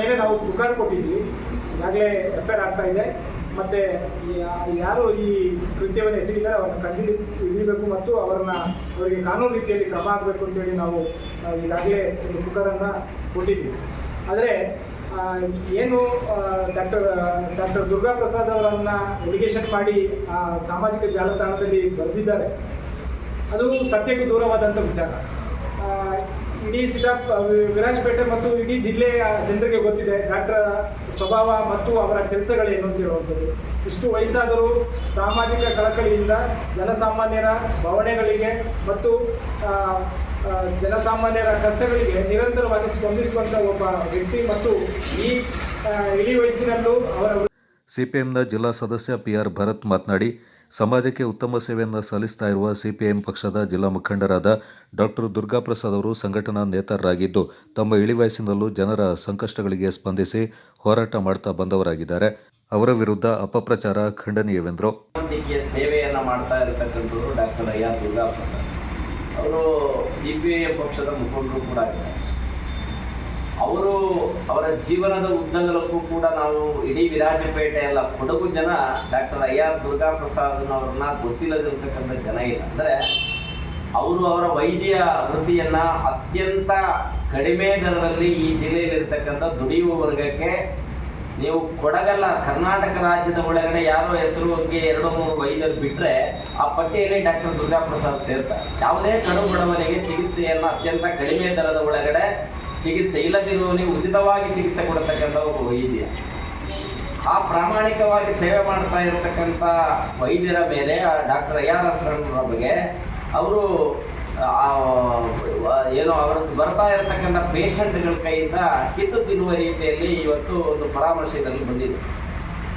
ಮೇಲೆ ನಾವು ಪುಕಾರು ಕೊಟ್ಟಿದ್ವಿ. ಈಗಾಗಲೇ FIR ಆಗ್ತಾ ಇದೆ. ಮತ್ತು ಯಾರು ಈ ಕೃತ್ಯವನ್ನು ಎಸಗಿದ್ದಾರೆ ಅವರನ್ನು ಹಿಡಿಯಬೇಕು ಮತ್ತು ಅವರಿಗೆ ಕಾನೂನು ರೀತಿಯಲ್ಲಿ ಕ್ರಮ ಆಗಬೇಕು ಅಂತೇಳಿ ನಾವು ಈಗಾಗಲೇ ಒಂದು ಪುಕಾರನ್ನು ಕೊಟ್ಟಿದ್ವಿ. ಆದರೆ ಏನು ಡಾಕ್ಟರ್ ದುರ್ಗಾಪ್ರಸಾದ್ ಅವರನ್ನು ಎಲಿಗೇಷನ್ ಮಾಡಿ ಸಾಮಾಜಿಕ ಜಾಲತಾಣದಲ್ಲಿ ಬರೆದಿದ್ದಾರೆ, ಅದು ಸತ್ಯಕ್ಕೂ ದೂರವಾದಂಥ ವಿಚಾರ. ಇಡೀ ವಿರಾಜಪೇಟೆ ಮತ್ತು ಇಡೀ ಜಿಲ್ಲೆಯ ಜನರಿಗೆ ಗೊತ್ತಿದೆ ಡಾಕ್ಟರ್ ಸ್ವಭಾವ ಮತ್ತು ಅವರ ಕೆಲಸಗಳೇನು ಅಂತ ಹೇಳುವಂಥದ್ದು. ಇಷ್ಟು ವಯಸ್ಸಾದರೂ ಸಾಮಾಜಿಕ ಕಳಕಳಿಯಿಂದ ಜನಸಾಮಾನ್ಯರ ಭಾವನೆಗಳಿಗೆ ಮತ್ತು ಜನಸಾಮಾನ್ಯರ ಕಷ್ಟಗಳಿಗೆ ನಿರಂತರವಾಗಿ ಸ್ಪಂದಿಸುವಂಥ ಒಬ್ಬ ವ್ಯಕ್ತಿ ಮತ್ತು ಈ ಇಡೀ ವಯಸ್ಸಿನಲ್ಲೂ ಅವರ ಸಿಪಿಎಂನ ಜಿಲ್ಲಾ ಸದಸ್ಯ PR ಭರತ್ ಮಾತನಾಡಿ, ಸಮಾಜಕ್ಕೆ ಉತ್ತಮ ಸೇವೆಯನ್ನು ಸಲ್ಲಿಸ್ತಾ ಇರುವ CPM ಪಕ್ಷದ ಜಿಲ್ಲಾ ಮುಖಂಡರಾದ ಡಾಕ್ಟರ್ ದುರ್ಗಾಪ್ರಸಾದ್ ಅವರು ಸಂಘಟನಾ ನೇತಾರರಾಗಿದ್ದು ತಮ್ಮ ಇಳಿವಯಸ್ಸಿನಲ್ಲೂ ಜನರ ಸಂಕಷ್ಟಗಳಿಗೆ ಸ್ಪಂದಿಸಿ ಹೋರಾಟ ಮಾಡ್ತಾ ಬಂದವರಾಗಿದ್ದಾರೆ. ಅವರ ವಿರುದ್ಧ ಅಪಪ್ರಚಾರ ಖಂಡನೀಯವೆಂದರು. ಸೇವೆಯನ್ನು ಮಾಡ್ತಾ ಇರತಕ್ಕಂಥದ್ದು ಡಾಕ್ಟರ್ ಅಯ್ಯರ್ ದುರ್ಗಾಪ್ರಸಾದ್ ಅವರು CPM ಪಕ್ಷದ ಮುಖಂಡರು ಕೂಡ ಆಗಿದ್ದಾರೆ. ಅವರು ಅವರ ಜೀವನದ ಉದ್ದಗಲಕ್ಕೂ ಕೂಡ ನಾವು ಇಡೀ ವಿರಾಜಪೇಟೆ ಎಲ್ಲ ಕೊಡಗು ಜನ ಡಾಕ್ಟರ್ ಅಯ್ಯರ್ ದುರ್ಗಾಪ್ರಸಾದ್ನವ್ರನ್ನ ಗೊತ್ತಿಲ್ಲದಿರ್ತಕ್ಕಂಥ ಜನ ಇಲ್ಲ. ಅಂದರೆ ಅವರು ಅವರ ವೈದ್ಯ ವೃತ್ತಿಯನ್ನು ಅತ್ಯಂತ ಕಡಿಮೆ ದರದಲ್ಲಿ ಈ ಜಿಲ್ಲೆಯಲ್ಲಿರ್ತಕ್ಕಂಥ ದುಡಿಯುವ ವರ್ಗಕ್ಕೆ, ನೀವು ಕೊಡಗಲ್ಲ ಕರ್ನಾಟಕ ರಾಜ್ಯದ ಒಳಗಡೆ ಯಾರೋ ಹೆಸರು ಬಗ್ಗೆ 2-3 ವೈದ್ಯರು ಬಿಟ್ಟರೆ ಆ ಪಟ್ಟಿಯಲ್ಲಿ ಡಾಕ್ಟರ್ ದುರ್ಗಾಪ್ರಸಾದ್ ಸೇರ್ತಾರೆ. ಯಾವುದೇ ಕಡು ಬಡವನಿಗೆ ಚಿಕಿತ್ಸೆಯನ್ನು ಅತ್ಯಂತ ಕಡಿಮೆ ದರದ ಒಳಗಡೆ ಚಿಕಿತ್ಸೆ ಇಲ್ಲದಿರುವವನಿಗೆ ಉಚಿತವಾಗಿ ಚಿಕಿತ್ಸೆ ಕೊಡತಕ್ಕಂಥ ಒಬ್ಬ ವೈದ್ಯ. ಆ ಪ್ರಾಮಾಣಿಕವಾಗಿ ಸೇವೆ ಮಾಡ್ತಾ ಇರತಕ್ಕಂಥ ವೈದ್ಯರ ಮೇಲೆ ಡಾಕ್ಟರ್ ಅಯ್ಯರ್ ಹೆಸರನ್ನ ಬಗ್ಗೆ ಅವರು ಏನೋ ಅವರು ಬರ್ತಾ ಇರತಕ್ಕಂಥ ಪೇಷಂಟ್ಗಳ ಕೈಯಿಂದ ಕಿತ್ತು ತಿನ್ನುವ ರೀತಿಯಲ್ಲಿ ಇವತ್ತು ಒಂದು ಪರಾಮರ್ಶೆಯಲ್ಲಿ ಬಂದಿದೆ.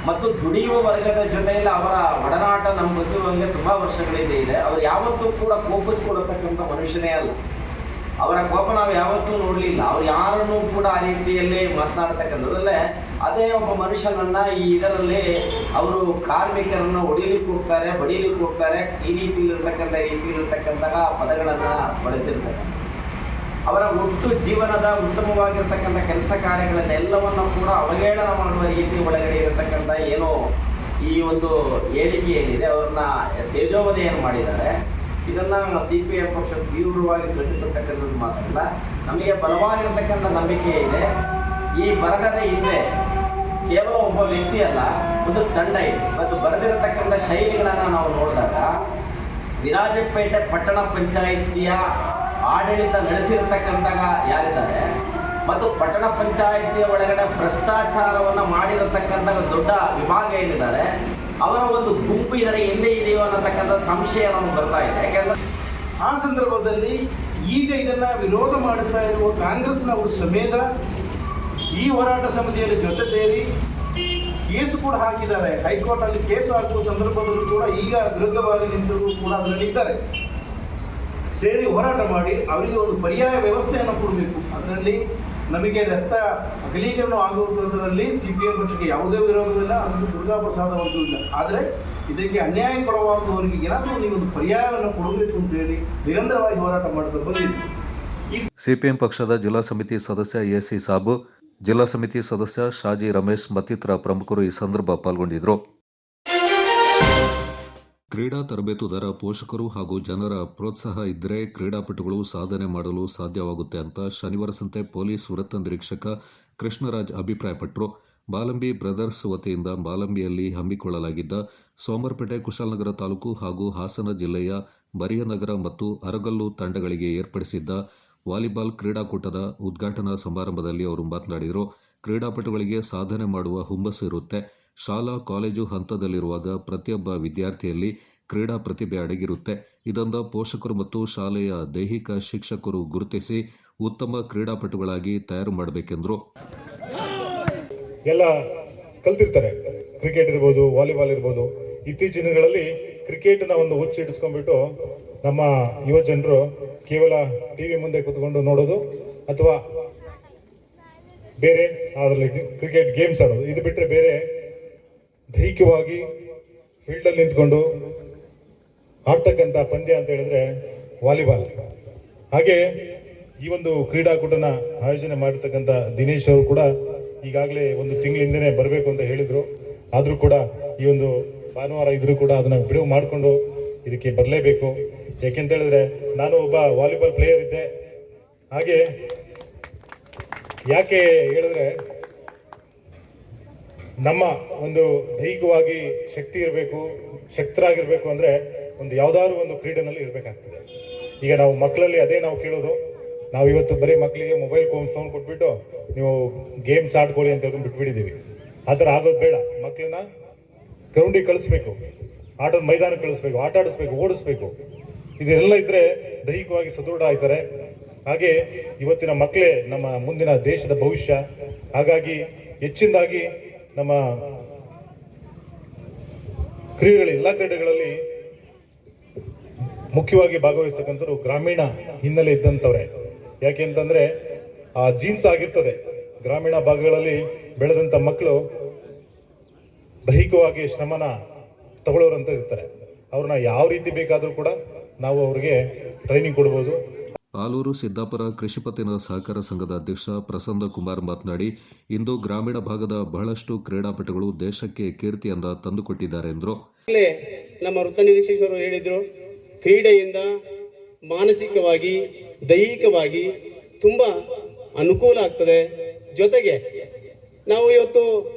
ಮತ್ತು ದುಡಿಯುವ ವರ್ಗದ ಜೊತೆಯಲ್ಲಿ ಅವರ ಒಡನಾಟ ನಮ್ಮ ಗೊತ್ತಿರುವಂಗೆ ತುಂಬ ವರ್ಷಗಳಿಂದ ಇದೆ. ಅವರು ಯಾವತ್ತೂ ಕೂಡ ಕೋಪಿಸ್ಕೊಡತಕ್ಕಂಥ ಮನುಷ್ಯನೇ ಅಲ್ಲ. ಅವರ ಕೋಪ ನಾವು ಯಾವತ್ತೂ ನೋಡಲಿಲ್ಲ. ಅವ್ರು ಯಾರನ್ನೂ ಕೂಡ ಆ ರೀತಿಯಲ್ಲಿ ಮಾತನಾಡ್ತಕ್ಕಂಥದ್ದಲ್ಲೇ ಅದೇ ಒಬ್ಬ ಮನುಷ್ಯನನ್ನ ಈ ಇದರಲ್ಲಿ ಅವರು ಕಾರ್ಮಿಕರನ್ನು ಹೊಡಿಲಿಕ್ಕೆ ಹೋಗ್ತಾರೆ, ಬಡಿಲಿಕ್ಕೆ ಹೋಗ್ತಾರೆ, ಈ ರೀತಿಯಲ್ಲಿರ್ತಕ್ಕಂತಹ ಪದಗಳನ್ನು ಬಳಸಿರ್ತಾರೆ. ಅವರ ಒಟ್ಟು ಜೀವನದ ಉತ್ತಮವಾಗಿರ್ತಕ್ಕಂಥ ಕೆಲಸ ಕಾರ್ಯಗಳನ್ನೆಲ್ಲವನ್ನು ಕೂಡ ಅವಹೇಳನ ಮಾಡುವ ರೀತಿ ಒಳಗಡೆ ಇರತಕ್ಕಂಥ ಏನೋ ಈ ಒಂದು ಹೇಳಿಕೆ ಏನಿದೆ ಅವ್ರನ್ನ ತೇಜೋವಧೆಯನ್ನು ಮಾಡಿದ್ದಾರೆ. ಇದನ್ನು CPM ಪಕ್ಷ ತೀವ್ರವಾಗಿ ಖಂಡಿಸತಕ್ಕಂಥದ್ದು ಮಾತ್ರಲ್ಲ, ನಮಗೆ ಬಲವಾಗಿರತಕ್ಕಂಥ ನಂಬಿಕೆ ಇದೆ. ಈ ಬರಹದ ಹಿಂದೆ ಕೇವಲ ಒಬ್ಬ ವ್ಯಕ್ತಿ ಅಲ್ಲ, ಒಂದು ತಂಡ ಇದೆ. ಮತ್ತು ಬರೆದಿರತಕ್ಕಂಥ ಶೈಲಿಗಳನ್ನು ನಾವು ನೋಡಿದಾಗ ವಿರಾಜಪೇಟೆ ಪಟ್ಟಣ ಪಂಚಾಯಿತಿಯ ಆಡಳಿತ ನಡೆಸಿರತಕ್ಕಂತಹ ಯಾರಿದ್ದಾರೆ ಮತ್ತು ಪಟ್ಟಣ ಪಂಚಾಯಿತಿಯ ಒಳಗಡೆ ಭ್ರಷ್ಟಾಚಾರವನ್ನು ಮಾಡಿರತಕ್ಕಂಥ ದೊಡ್ಡ ವಿಭಾಗ ಏನಿದ್ದಾರೆ ಅವರ ಒಂದು ಗುಂಪು ಇದರ ಹಿಂದೆ ಇದೆಯೋ ಅನ್ನತಕ್ಕಂಥ ಸಂಶಯ ನಮಗೆ ಬರ್ತಾ ಇದೆ. ಯಾಕೆಂದ್ರೆ ಆ ಸಂದರ್ಭದಲ್ಲಿ ಈಗ ಇದನ್ನು ವಿರೋಧ ಮಾಡುತ್ತಾ ಇರುವ ಕಾಂಗ್ರೆಸ್ನವರು ಸಮೇತ ಈ ಹೋರಾಟ ಸಮಿತಿಯಲ್ಲಿ ಜೊತೆ ಸೇರಿ ಕೇಸು ಕೂಡ ಹಾಕಿದ್ದಾರೆ. ಹೈಕೋರ್ಟಲ್ಲಿ ಕೇಸು ಹಾಕುವ ಸಂದರ್ಭದಲ್ಲೂ ಕೂಡ ಈಗ ವಿರುದ್ಧವಾಗಿ ನಿಂತರೂ ಕೂಡ ಅದರಲ್ಲಿ ಇದ್ದಾರೆ. ಸೇರಿ ಹೋರಾಟ ಮಾಡಿ ಅವರಿಗೆ ಒಂದು ಪರ್ಯಾಯ ವ್ಯವಸ್ಥೆಯನ್ನು ಕೊಡಬೇಕು. ಅದರಲ್ಲಿ ನಮಗೆ ರಸ್ತೆ ಅಗಲೀಕರಣ ಆಗುವುದರಲ್ಲಿ CPM ಪಕ್ಷಕ್ಕೆ ಯಾವುದೇ ವಿರೋಧವಿಲ್ಲ, ಅದು ದುರ್ಗಾಪ್ರಸಾದ್ ಅವ್ರಿಗೂ ಇಲ್ಲ. ಆದರೆ ಇದಕ್ಕೆ ಅನ್ಯಾಯಕ್ಕೊಳವಾಗುವವರಿಗೆ ಏನಾದರೂ ನೀವೊಂದು ಪರ್ಯಾಯವನ್ನು ಕೊಡಬೇಕು ಅಂತೇಳಿ ನಿರಂತರವಾಗಿ ಹೋರಾಟ ಮಾಡುತ್ತಾ ಬಂದಿದ್ದೀವಿ. CPM ಪಕ್ಷದ ಜಿಲ್ಲಾ ಸಮಿತಿ ಸದಸ್ಯ AC ಸಾಬು, ಜಿಲ್ಲಾ ಸಮಿತಿ ಸದಸ್ಯ ಶಾಜಿ ರಮೇಶ್ ಮತ್ತಿತರ ಪ್ರಮುಖರು ಈ ಸಂದರ್ಭ ಪಾಲ್ಗೊಂಡಿದ್ದರು. ಕ್ರೀಡಾ ತರಬೇತುದಾರ, ಪೋಷಕರು ಹಾಗೂ ಜನರ ಪ್ರೋತ್ಸಾಹ ಇದ್ದರೆ ಕ್ರೀಡಾಪಟುಗಳು ಸಾಧನೆ ಮಾಡಲು ಸಾಧ್ಯವಾಗುತ್ತೆ ಅಂತ ಶನಿವಾರ ಸಂತೆ ಪೊಲೀಸ್ ವೃತ್ತ ನಿರೀಕ್ಷಕ ಕೃಷ್ಣರಾಜ್ ಅಭಿಪ್ರಾಯಪಟ್ಟರು. ಬಾಲಂಬಿ ಬ್ರದರ್ಸ್ ವತಿಯಿಂದ ಬಾಲಂಬಿಯಲ್ಲಿ ಹಮ್ಮಿಕೊಳ್ಳಲಾಗಿದ್ದ ಸೋಮರಪೇಟೆ, ಕುಶಾಲನಗರ ತಾಲೂಕು ಹಾಗೂ ಹಾಸನ ಜಿಲ್ಲೆಯ ಬರಿಯನಗರ ಮತ್ತು ಅರಗಲ್ಲು ತಂಡಗಳಿಗೆ ಏರ್ಪಡಿಸಿದ್ದ ವಾಲಿಬಾಲ್ ಕ್ರೀಡಾಕೂಟದ ಉದ್ಘಾಟನಾ ಸಮಾರಂಭದಲ್ಲಿ ಅವರು ಮಾತನಾಡಿದರು. ಕ್ರೀಡಾಪಟುಗಳಿಗೆ ಸಾಧನೆ ಮಾಡುವ ಹುಮ್ಮಸ್ಸು ಇರುತ್ತೆ. ಶಾಲಾ ಕಾಲೇಜು ಹಂತದಲ್ಲಿರುವಾಗ ಪ್ರತಿಯೊಬ್ಬ ವಿದ್ಯಾರ್ಥಿಯಲ್ಲಿ ಕ್ರೀಡಾ ಪ್ರತಿಭೆ ಅಡಗಿರುತ್ತೆ. ಇದನ್ನು ಪೋಷಕರು ಮತ್ತು ಶಾಲೆಯ ದೈಹಿಕ ಶಿಕ್ಷಕರು ಗುರುತಿಸಿ ಉತ್ತಮ ಕ್ರೀಡಾಪಟುಗಳಾಗಿ ತಯಾರು ಮಾಡಬೇಕೆಂದರು. ಎಲ್ಲ ಕಲ್ತಿರ್ತಾರೆ, ಕ್ರಿಕೆಟ್ ಇರ್ಬೋದು, ವಾಲಿಬಾಲ್ ಇರ್ಬೋದು. ಇತ್ತೀಚಿನ ದಿನಗಳಲ್ಲಿ ಕ್ರಿಕೆಟ್ನ ಒಂದು ಹುಚ್ಚಿಡಿಸ್ಕೊಂಡ್ಬಿಟ್ಟು ನಮ್ಮ ಯುವ ಜನರು ಕೇವಲ ಟಿವಿ ಮುಂದೆ ಕೂತ್ಕೊಂಡು ನೋಡೋದು ಅಥವಾ ಬೇರೆ ಅದರಲ್ಲಿ ಕ್ರಿಕೆಟ್ ಗೇಮ್ಸ್ ಆಡೋದು, ಇದು ಬಿಟ್ಟರೆ ಬೇರೆ ದೈಹಿಕವಾಗಿ ಫೀಲ್ಡಲ್ಲಿ ನಿಂತ್ಕೊಂಡು ಆಡ್ತಕ್ಕಂಥ ಪಂದ್ಯ ಅಂತ ಹೇಳಿದ್ರೆ ವಾಲಿಬಾಲ್. ಹಾಗೆ ಈ ಒಂದು ಕ್ರೀಡಾಕೂಟನ ಆಯೋಜನೆ ಮಾಡಿರ್ತಕ್ಕಂಥ ದಿನೇಶ್ ಅವರು ಕೂಡ ಈಗಾಗಲೇ ಒಂದು ತಿಂಗಳಿಂದನೇ ಬರಬೇಕು ಅಂತ ಹೇಳಿದರು. ಆದರೂ ಕೂಡ ಈ ಒಂದು ಭಾನುವಾರ ಇದ್ರೂ ಕೂಡ ಅದನ್ನು ಬಿಡುವು ಮಾಡಿಕೊಂಡು ಇದಕ್ಕೆ ಬರಲೇಬೇಕು. ಯಾಕೆಂತ ಹೇಳಿದ್ರೆ ನಾನು ಒಬ್ಬ ವಾಲಿಬಾಲ್ ಪ್ಲೇಯರ್ ಇದ್ದೆ. ಹಾಗೆ ಯಾಕೆ ಹೇಳಿದ್ರೆ ನಮ್ಮ ಒಂದು ದೈಹಿಕವಾಗಿ ಶಕ್ತಿ ಇರಬೇಕು, ಶಕ್ತರಾಗಿರ್ಬೇಕು ಅಂದರೆ ಒಂದು ಯಾವುದಾದ್ರು ಒಂದು ಕ್ರೀಡೆನಲ್ಲಿ ಇರಬೇಕಾಗ್ತದೆ. ಈಗ ನಾವು ಮಕ್ಕಳಲ್ಲಿ ಅದೇ ನಾವು ಕೇಳೋದು. ನಾವು ಇವತ್ತು ಬರೀ ಮಕ್ಕಳಿಗೆ ಮೊಬೈಲ್ ಫೋನ್ ಕೊಟ್ಬಿಟ್ಟು ನೀವು ಗೇಮ್ಸ್ ಆಡ್ಕೊಳ್ಳಿ ಅಂತ ಹೇಳ್ಕೊಂಡು ಬಿಟ್ಬಿಟ್ಟಿದ್ದೀವಿ. ಆ ಥರ ಆಗೋದು ಬೇಡ. ಮಕ್ಕಳನ್ನ ಗ್ರೌಂಡಿಗೆ ಕಳಿಸ್ಬೇಕು, ಆಟದ ಮೈದಾನಕ್ಕೆ ಕಳಿಸ್ಬೇಕು, ಆಟ ಆಡಿಸ್ಬೇಕು, ಓಡಿಸ್ಬೇಕು. ಇದೆಲ್ಲ ಇದ್ದರೆ ದೈಹಿಕವಾಗಿ ಸದೃಢ ಆಯ್ತಾರೆ. ಹಾಗೆ ಇವತ್ತಿನ ಮಕ್ಕಳೇ ನಮ್ಮ ಮುಂದಿನ ದೇಶದ ಭವಿಷ್ಯ. ಹಾಗಾಗಿ ಹೆಚ್ಚಿನದಾಗಿ ನಮ್ಮ ಎಲ್ಲ ಕ್ರೀಡೆಗಳಲ್ಲಿ ಮುಖ್ಯವಾಗಿ ಭಾಗವಹಿಸ್ತಕ್ಕಂಥವ್ರು ಗ್ರಾಮೀಣ ಹಿನ್ನೆಲೆ ಇದ್ದಂಥವ್ರೆ. ಯಾಕೆ ಅಂತಂದರೆ ಆ ಜೀನ್ಸ್ ಆಗಿರ್ತದೆ. ಗ್ರಾಮೀಣ ಭಾಗಗಳಲ್ಲಿ ಬೆಳೆದಂಥ ಮಕ್ಕಳು ದೈಹಿಕವಾಗಿ ಶ್ರಮನ ತಗೊಳ್ಳೋರಂತ ಇರ್ತಾರೆ. ಅವ್ರನ್ನ ಯಾವ ರೀತಿ ಬೇಕಾದರೂ ಕೂಡ ನಾವು ಅವ್ರಿಗೆ ಟ್ರೈನಿಂಗ್ ಕೊಡ್ಬೋದು. ಆಲೂರು ಸಿದ್ದಾಪುರ ಕೃಷಿ ಪತ್ತಿನ ಸಹಕಾರ ಸಂಘದ ಅಧ್ಯಕ್ಷ ಪ್ರಸನ್ನ ಕುಮಾರ್ ಮಾತನಾಡಿ, ಇಂದು ಗ್ರಾಮೀಣ ಭಾಗದ ಬಹಳಷ್ಟು ಕ್ರೀಡಾಪಟುಗಳು ದೇಶಕ್ಕೆ ಕೀರ್ತಿಯನ್ನ ತಂದುಕೊಟ್ಟಿದ್ದಾರೆ ಎಂದರು. ನಮ್ಮ ವೃತ್ತ ನಿರೀಕ್ಷಕರು ಹೇಳಿದ್ರು, ಕ್ರೀಡೆಯಿಂದ ಮಾನಸಿಕವಾಗಿ ದೈಹಿಕವಾಗಿ ತುಂಬ ಅನುಕೂಲ ಆಗ್ತದೆ. ಜೊತೆಗೆ ನಾವು ಇವತ್ತು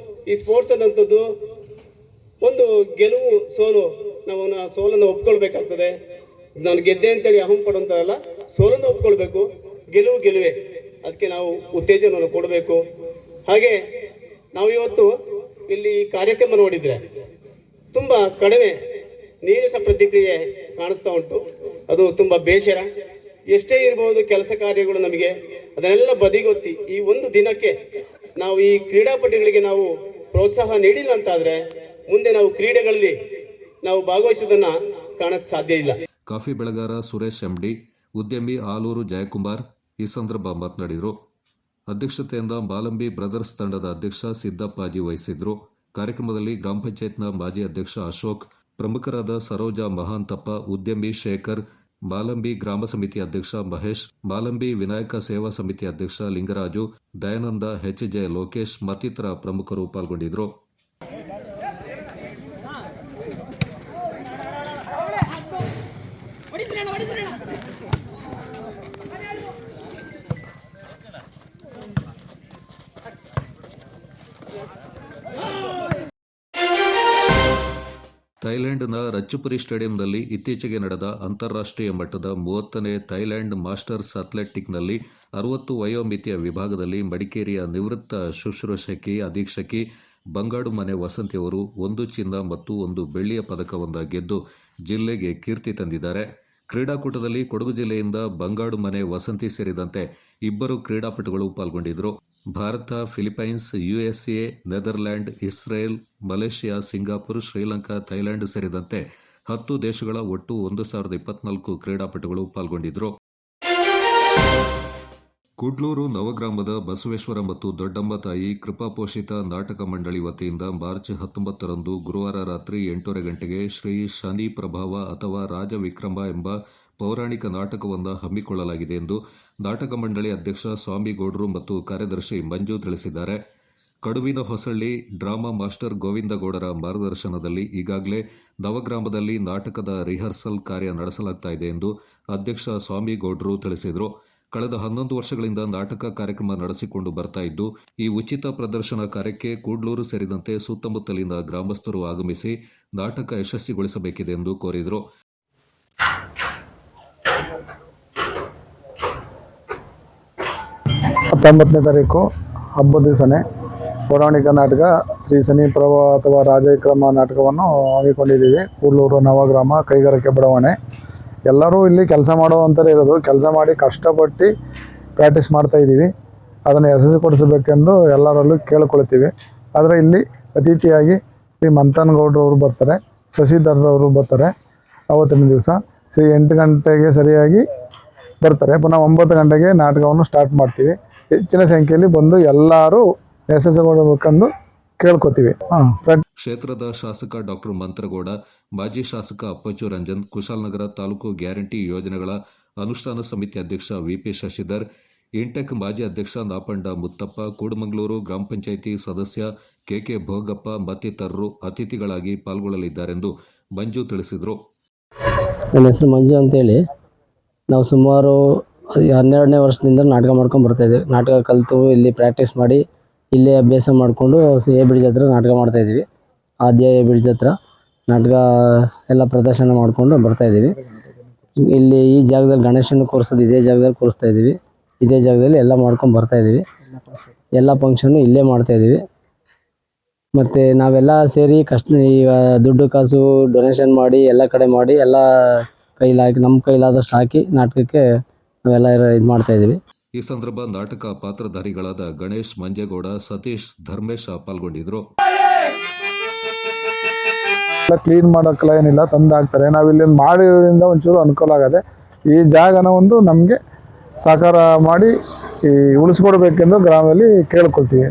ಈ ಸ್ಪೋರ್ಟ್ಸ್ ಅನ್ನೋಂಥದ್ದು ಒಂದು ಗೆಲುವು ಸೋಲು, ನಾವು ಸೋಲನ್ನು ಒಪ್ಕೊಳ್ಬೇಕಾಗ್ತದೆ. ನಾನು ಗೆದ್ದೆ ಅಂತೇಳಿ ಅಹಂ ಪಡುವಂಥದ್ದಲ್ಲ, ಸೋಲನ್ನು ಒಪ್ಕೊಳ್ಬೇಕು. ಗೆಲುವೇ, ಅದಕ್ಕೆ ನಾವು ಉತ್ತೇಜನವನ್ನು ಕೊಡಬೇಕು. ಹಾಗೆ ನಾವು ಇವತ್ತು ಇಲ್ಲಿ ಕಾರ್ಯಕ್ರಮ ನೋಡಿದರೆ ತುಂಬ ಕಡಿಮೆ ನೀರಸ ಪ್ರತಿಕ್ರಿಯೆ ಕಾಣಿಸ್ತಾ ಉಂಟು. ಅದು ತುಂಬ ಬೇಸರ. ಎಷ್ಟೇ ಇರ್ಬೋದು ಕೆಲಸ ಕಾರ್ಯಗಳು ನಮಗೆ, ಅದನ್ನೆಲ್ಲ ಬದಿಗೊತ್ತಿ ಈ ಒಂದು ದಿನಕ್ಕೆ ನಾವು ಈ ಕ್ರೀಡಾಪಟುಗಳಿಗೆ ನಾವು ಪ್ರೋತ್ಸಾಹ ನೀಡಿಲ್ಲ ಅಂತಾದರೆ ಮುಂದೆ ನಾವು ಕ್ರೀಡೆಗಳಲ್ಲಿ ನಾವು ಭಾಗವಹಿಸೋದನ್ನು ಕಾಣಕ್ಕೆ ಸಾಧ್ಯ ಇಲ್ಲ. ಕಾಫಿ ಬೆಳೆಗಾರ ಸುರೇಶ್ ಎಂಡಿ, ಉದ್ಯಮಿ ಆಲೂರು ಜಯಕುಮಾರ್ ಈ ಸಂದರ್ಭ ಮಾತನಾಡಿದರು. ಅಧ್ಯಕ್ಷತೆಯಿಂದ ಬಾಲಂಬಿ ಬ್ರದರ್ಸ್ ತಂಡದ ಅಧ್ಯಕ್ಷ ಸಿದ್ದಪ್ಪಾಜಿ ವಹಿಸಿದ್ರು. ಕಾರ್ಯಕ್ರಮದಲ್ಲಿ ಗ್ರಾಮ ಪಂಚಾಯತ್ನ ಮಾಜಿ ಅಧ್ಯಕ್ಷ ಅಶೋಕ್, ಪ್ರಮುಖರಾದ ಸರೋಜಾ ಮಹಾಂತಪ್ಪ, ಉದ್ಯಮಿ ಶೇಖರ್, ಬಾಲಂಬಿ ಗ್ರಾಮ ಸಮಿತಿ ಅಧ್ಯಕ್ಷ ಮಹೇಶ್, ಬಾಲಂಬಿ ವಿನಾಯಕ ಸೇವಾ ಸಮಿತಿ ಅಧ್ಯಕ್ಷ ಲಿಂಗರಾಜು, ದಯಾನಂದ, ಎಚ್.ಜೆ. ಲೋಕೇಶ್ ಮತ್ತಿತರ ಪ್ರಮುಖರು ಪಾಲ್ಗೊಂಡಿದ್ದರು. ಥೈಲ್ಯಾಂಡ್ನ ರಚ್ಚುಪುರಿ ಸ್ಟೇಡಿಯಂನಲ್ಲಿ ಇತ್ತೀಚೆಗೆ ನಡೆದ ಅಂತಾರಾಷ್ಟ್ರೀಯ ಮಟ್ಟದ 30ನೇ ಥೈಲ್ಯಾಂಡ್ ಮಾಸ್ಟರ್ಸ್ ಅಥ್ಲೆಟಿಕ್ನಲ್ಲಿ 60 ವಯೋಮಿತಿಯ ವಿಭಾಗದಲ್ಲಿ ಮಡಿಕೇರಿಯ ನಿವೃತ್ತ ಶುಶ್ರೂಷಕಿ ಅಧೀಕ್ಷಕಿ ಬಂಗಾಡು ಮನೆ ವಸಂತಿ ಅವರು 1 ಚಿನ್ನ ಮತ್ತು 1 ಬೆಳ್ಳಿಯ ಪದಕವನ್ನು ಗೆದ್ದು ಜಿಲ್ಲೆಗೆ ಕೀರ್ತಿ ತಂದಿದ್ದಾರೆ. ಕ್ರೀಡಾಕೂಟದಲ್ಲಿ ಕೊಡಗು ಜಿಲ್ಲೆಯಿಂದ ಬಂಗಾಡು ಮನೆ ವಸಂತಿ ಸೇರಿದಂತೆ 2 ಕ್ರೀಡಾಪಟುಗಳು ಪಾಲ್ಗೊಂಡಿದ್ದರು. Bharat, Philippines, USA, Netherland, Israel, Malaysia, Singapore, Sri Lanka, Thailand ಸೇರಿದಂತೆ 10 ದೇಶಗಳ ಒಟ್ಟು 1024 ಕ್ರೀಡಾಪಟುಗಳು ಪಾಲ್ಗೊಂಡಿದ್ದರು. ಕುಡ್ಲೂರು ನವಗ್ರಾಮದ ಬಸವೇಶ್ವರ ಮತ್ತು ದೊಡ್ಡಮ್ಮ ತಾಯಿ ಕೃಪಾಪೋಷಿತ ನಾಟಕ ಮಂಡಳಿ ವತಿಯಿಂದ ಮಾರ್ಚ್ 19ರಂದು ಗುರುವಾರ ರಾತ್ರಿ 8:30 ಗಂಟೆಗೆ ಶ್ರೀ ಶನಿ ಪ್ರಭಾವ ಅಥವಾ ರಾಜವಿಕ್ರಮ ಎಂಬ ಪೌರಾಣಿಕ ನಾಟಕವನ್ನು ಹಮ್ಮಿಕೊಳ್ಳಲಾಗಿದೆ ಎಂದು ನಾಟಕ ಮಂಡಳಿ ಅಧ್ಯಕ್ಷ ಸ್ವಾಮಿಗೌಡರು ಮತ್ತು ಕಾರ್ಯದರ್ಶಿ ಮಂಜು ತಿಳಿಸಿದ್ದಾರೆ. ಕಡುವಿನ ಹೊಸಳ್ಳಿ ಡ್ರಾಮಾ ಮಾಸ್ಟರ್ ಗೋವಿಂದಗೌಡರ ಮಾರ್ಗದರ್ಶನದಲ್ಲಿ ಈಗಾಗಲೇ ನವಗ್ರಾಮದಲ್ಲಿ ನಾಟಕದ ರಿಹರ್ಸಲ್ ಕಾರ್ಯ ನಡೆಸಲಾಗ್ತಾ ಇದೆ ಎಂದು ಅಧ್ಯಕ್ಷ ಸ್ವಾಮಿಗೌಡರು ತಿಳಿಸಿದರು. ಕಳೆದ 11 ವರ್ಷಗಳಿಂದ ನಾಟಕ ಕಾರ್ಯಕ್ರಮ ನಡೆಸಿಕೊಂಡು ಬರ್ತಾ ಇದ್ದು, ಈ ಉಚಿತ ಪ್ರದರ್ಶನ ಕಾರ್ಯಕ್ಕೆ ಕೂಡ್ಲೂರು ಸೇರಿದಂತೆ ಸುತ್ತಮುತ್ತಲಿನ ಗ್ರಾಮಸ್ಥರು ಆಗಮಿಸಿ ನಾಟಕ ಯಶಸ್ವಿಗೊಳಿಸಬೇಕಿದೆ ಎಂದು ಕೋರಿದರು. 19ನೇ ತಾರೀಕು ಹಬ್ಬದ ದಿವಸನೇ ಪೌರಾಣಿಕ ನಾಟಕ ಶ್ರೀ ಶನಿ ಪ್ರಭಾ ಅಥವಾ ರಾಜವಿಕ್ರಮ ನಾಟಕವನ್ನು ಹಮ್ಮಿಕೊಂಡಿದ್ದೀವಿ. ಕೂಡ್ಲೂರು ನವಗ್ರಾಮ ಕೈಗಾರಿಕೆ ಬಡಾವಣೆ. ಎಲ್ಲರೂ ಇಲ್ಲಿ ಕೆಲಸ ಮಾಡುವಂಥದ್ದು ಇರೋದು. ಕೆಲಸ ಮಾಡಿ ಕಷ್ಟಪಟ್ಟು ಪ್ರಾಕ್ಟೀಸ್ ಮಾಡ್ತಾ ಇದ್ದೀವಿ. ಅದನ್ನು ಯಶಸ್ವಿಗೊಳಿಸಬೇಕೆಂದು ಎಲ್ಲರಲ್ಲೂ ಕೇಳಿಕೊಳ್ತೀವಿ. ಆದರೆ ಇಲ್ಲಿ ಅತಿಥಿಯಾಗಿ ಶ್ರೀ ಮಂಥನಗೌಡರವರು ಬರ್ತಾರೆ, ಶಶಿಧರ್ರವರು ಬರ್ತಾರೆ. ಅವತ್ತಿನ ದಿವಸ 8 ಗಂಟೆಗೆ ಸರಿಯಾಗಿ ಬರ್ತಾರೆ. ಪುನಃ 9 ಗಂಟೆಗೆ ನಾಟಕವನ್ನು ಸ್ಟಾರ್ಟ್ ಮಾಡ್ತೀವಿ. ಹೆಚ್ಚಿನ ಸಂಖ್ಯೆಯಲ್ಲಿ ಬಂದು ಎಲ್ಲರೂ ಯಶಸ್ವಿಗೊಳ್ಳಬೇಕೆಂದು ಕೇಳ್ಕೊತೀವಿ. ಕ್ಷೇತ್ರದ ಶಾಸಕ ಡಾಕ್ಟರ್ ಮಂತ್ರಗೌಡ, ಮಾಜಿ ಶಾಸಕ ಅಪ್ಪಚ್ಚು ರಂಜನ್, ಕುಶಾಲನಗರ ತಾಲೂಕು ಗ್ಯಾರಂಟಿ ಯೋಜನೆಗಳ ಅನುಷ್ಠಾನ ಸಮಿತಿ ಅಧ್ಯಕ್ಷ ವಿಪಿ ಶಶಿಧರ್, ಇಂಟೆಕ್ ಮಾಜಿ ಅಧ್ಯಕ್ಷ ನಾಪಂಡ ಮುತ್ತಪ್ಪ, ಕೂಡಮಂಗಳೂರು ಗ್ರಾಮ ಪಂಚಾಯಿತಿ ಸದಸ್ಯ ಕೆಕೆ ಭೋಗಪ್ಪ ಮತ್ತಿತರರು ಅತಿಥಿಗಳಾಗಿ ಪಾಲ್ಗೊಳ್ಳಲಿದ್ದಾರೆಂದು ಮಂಜು ತಿಳಿಸಿದರು. ನನ್ನ ಹೆಸರು ಮಂಜು ಅಂತೇಳಿ. ನಾವು ಸುಮಾರು 12ನೇ ವರ್ಷದಿಂದ ನಾಟಕ ಮಾಡ್ಕೊಂಡು ಬರ್ತಾಯಿದ್ದೀವಿ. ನಾಟಕ ಕಲಿತು ಇಲ್ಲಿ ಪ್ರಾಕ್ಟೀಸ್ ಮಾಡಿ ಇಲ್ಲೇ ಅಭ್ಯಾಸ ಮಾಡಿಕೊಂಡು ಎ ಬ್ರಿಡ್ಜ್ ಹತ್ರ ನಾಟಕ ಮಾಡ್ತಾಯಿದ್ದೀವಿ. ಆದ್ಯ ಎ ಬ್ರಿಡ್ಜ್ ಹತ್ರ ನಾಟಕ ಎಲ್ಲ ಪ್ರದರ್ಶನ ಮಾಡಿಕೊಂಡು ಬರ್ತಾಯಿದ್ದೀವಿ. ಇಲ್ಲಿ ಈ ಜಾಗದಲ್ಲಿ ಗಣೇಶನ ಕೂರಿಸೋದು ಇದೇ ಜಾಗದಲ್ಲಿ ಕೂರಿಸ್ತಾ ಇದ್ದೀವಿ. ಇದೇ ಜಾಗದಲ್ಲಿ ಎಲ್ಲ ಮಾಡ್ಕೊಂಡು ಬರ್ತಾಯಿದ್ದೀವಿ. ಎಲ್ಲ ಫಂಕ್ಷನ್ನು ಇಲ್ಲೇ ಮಾಡ್ತಾಯಿದ್ದೀವಿ. ಮತ್ತು ನಾವೆಲ್ಲ ಸೇರಿ ಈಗ ದುಡ್ಡು ಕಾಸು ಡೊನೇಷನ್ ಮಾಡಿ ಎಲ್ಲ ಕಡೆ ಮಾಡಿ ಎಲ್ಲ ಕೈಲಾಗಿ ನಮ್ಮ ಕೈಲಾದಷ್ಟು ಹಾಕಿ ನಾಟಕಕ್ಕೆ ನಾವೆಲ್ಲ ಇದು ಮಾಡ್ತಾಯಿದ್ದೀವಿ. ಈ ಸಂದರ್ಭ ನಾಟಕ ಪಾತ್ರಧಾರಿಗಳಾದ ಗಣೇಶ್ ಮಂಜೇಗೌಡ, ಸತೀಶ್, ಧರ್ಮೇಶ್ ಪಾಲ್ಗೊಂಡಿದ್ರು. ಕ್ಲೀನ್ ಮಾಡೋಕ್ಕೆಲ್ಲ ಏನಿಲ್ಲ, ತಂದು ಹಾಕ್ತಾರೆ. ನಾವಿಲ್ಲಿ ಮಾಡೋದ್ರಿಂದ ಒಂಚೂರು ಅನುಕೂಲ ಆಗದೆ. ಈ ಜಾಗನ ಒಂದು ನಮಗೆ ಸಾಕಾರ ಮಾಡಿ ಉಳಿಸ್ಕೊಡ್ಬೇಕೆಂದು ಗ್ರಾಮದಲ್ಲಿ ಕೇಳ್ಕೊಳ್ತೀವಿ.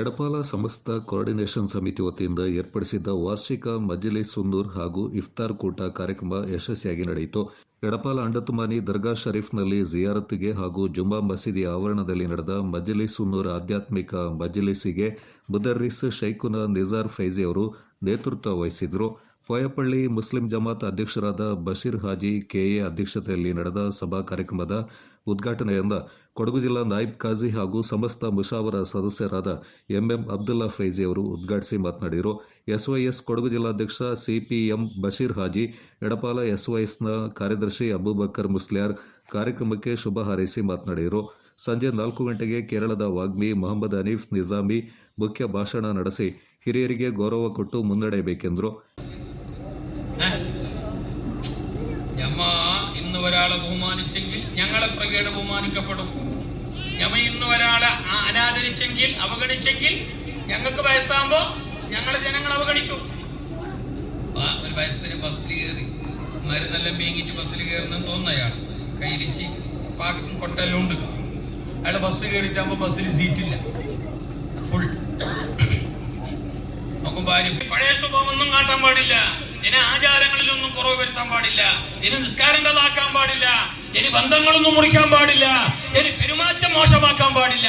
ಎಡಪಾಲ ಸಮಸ್ತ ಕೋಆರ್ಡಿನೇಷನ್ ಸಮಿತಿ ವತಿಯಿಂದ ಏರ್ಪಡಿಸಿದ್ದ ವಾರ್ಷಿಕ ಮಜ್ಲಿಸ್ ಸುನ್ನೂರ್ ಹಾಗೂ ಇಫ್ತಾರ್ ಕೂಟ ಕಾರ್ಯಕ್ರಮ ಯಶಸ್ವಿಯಾಗಿ ನಡೆಯಿತು. ಎಡಪಾಲ ಅಂಡತುಮಾನಿ ದರ್ಗಾ ಶರೀಫ್ನಲ್ಲಿ ಜಿಯಾರತ್ಗೆ ಹಾಗೂ ಜುಮ್ಮಾ ಮಸೀದಿ ಆವರಣದಲ್ಲಿ ನಡೆದ ಮಜ್ಲಿಸ್ ಸುನ್ನೂರ್ ಆಧ್ಯಾತ್ಮಿಕ ಮಜ್ಲಿಸಿಗೆ ಮುದರ್ರಿಸ್ ಶೈಖುನಾ ನಿಜಾರ್ ಫೈಜಿ ಅವರು ನೇತೃತ್ವ ವಹಿಸಿದ್ರು. ಪೋಯಪಳ್ಳಿ ಮುಸ್ಲಿಂ ಜಮಾತ್ ಅಧ್ಯಕ್ಷರಾದ ಬಶೀರ್ ಹಾಜಿ ಕೆಎ ಅಧ್ಯಕ್ಷತೆಯಲ್ಲಿ ನಡೆದ ಸಭಾ ಕಾರ್ಯಕ್ರಮದ ಉದ್ಘಾಟನೆಯಿಂದ ಕೊಡಗು ಜಿಲ್ಲಾ ನಾಯಿಬ್ ಕಾಜಿ ಹಾಗೂ ಸಮಸ್ತ ಮುಷಾವರ ಸದಸ್ಯರಾದ ಎಂಎಂ ಅಬ್ದುಲ್ಲಾ ಫೈಜಿ ಅವರು ಉದ್ಘಾಟಿಸಿ ಮಾತನಾಡಿದರು. ಎಸ್ವೈಎಸ್ ಕೊಡಗು ಜಿಲ್ಲಾಧ್ಯಕ್ಷ ಸಿಪಿಎಂ ಬಶೀರ್ ಹಾಜಿ, ಎಡಪಾಲ ಎಸ್ವೈಎಸ್ನ ಕಾರ್ಯದರ್ಶಿ ಅಬೂಬಕರ್ ಮುಸ್ಲಿಯಾರ್ ಕಾರ್ಯಕ್ರಮಕ್ಕೆ ಶುಭ ಹಾರೈಸಿ ಮಾತನಾಡಿದರು. ಸಂಜೆ 4 ಗಂಟೆಗೆ ಕೇರಳದ ವಾಗ್ಮಿ ಮೊಹಮ್ಮದ್ ಹನೀಫ್ ನಿಜಾಮಿ ಮುಖ್ಯ ಭಾಷಣ ನಡೆಸಿ ಹಿರಿಯರಿಗೆ ಗೌರವ ಕೊಟ್ಟು മുന്നടയಬೇಕೆಂದರು. ഇന്ന് ഒരാളെ ബഹുമാനിച്ചെങ്കിൽ ഞങ്ങളെ പ്രകേട് ബഹുമാനിക്കപ്പെടും. ഇന്ന് ഒരാളെ അനാദരിച്ചെങ്കിൽ അവഗണിച്ചെങ്കിൽ ഞങ്ങൾക്ക് വയസ്സാകുമ്പോൾ ഞങ്ങളെ ജനങ്ങൾ അവഗണിക്കും. ഒരു വയസ്സിന് ബസ്സിൽ കയറി മരുന്നെല്ലാം വീങ്ങിട്ട് ബസ്സിൽ കയറുന്നെന്ന് തോന്നുന്നു. അയാൾ കയ്യിലിച്ച് പാക്കും കൊട്ടെല്ലാം ഉണ്ട്. അയാൾ ബസ് കയറിയിട്ടാകുമ്പോൾ ബസ്സിൽ സീറ്റില്ല, ഫുൾ. നോക്കുമ്പോൾ പഴയ സ്വഭാവമൊന്നും കാട്ടാൻ പാടില്ല. ഇനി ആചാരങ്ങളിലൊന്നും കുറവ് വരുത്താൻ പാടില്ല. ഇനി നിസ്കാരം കലാക്കാൻ പാടില്ല. ഇനി ബന്ധങ്ങളൊന്നും മുറിക്കാൻ പാടില്ല. ഇനി പെരുമാറ്റം മോശമാക്കാൻ പാടില്ല.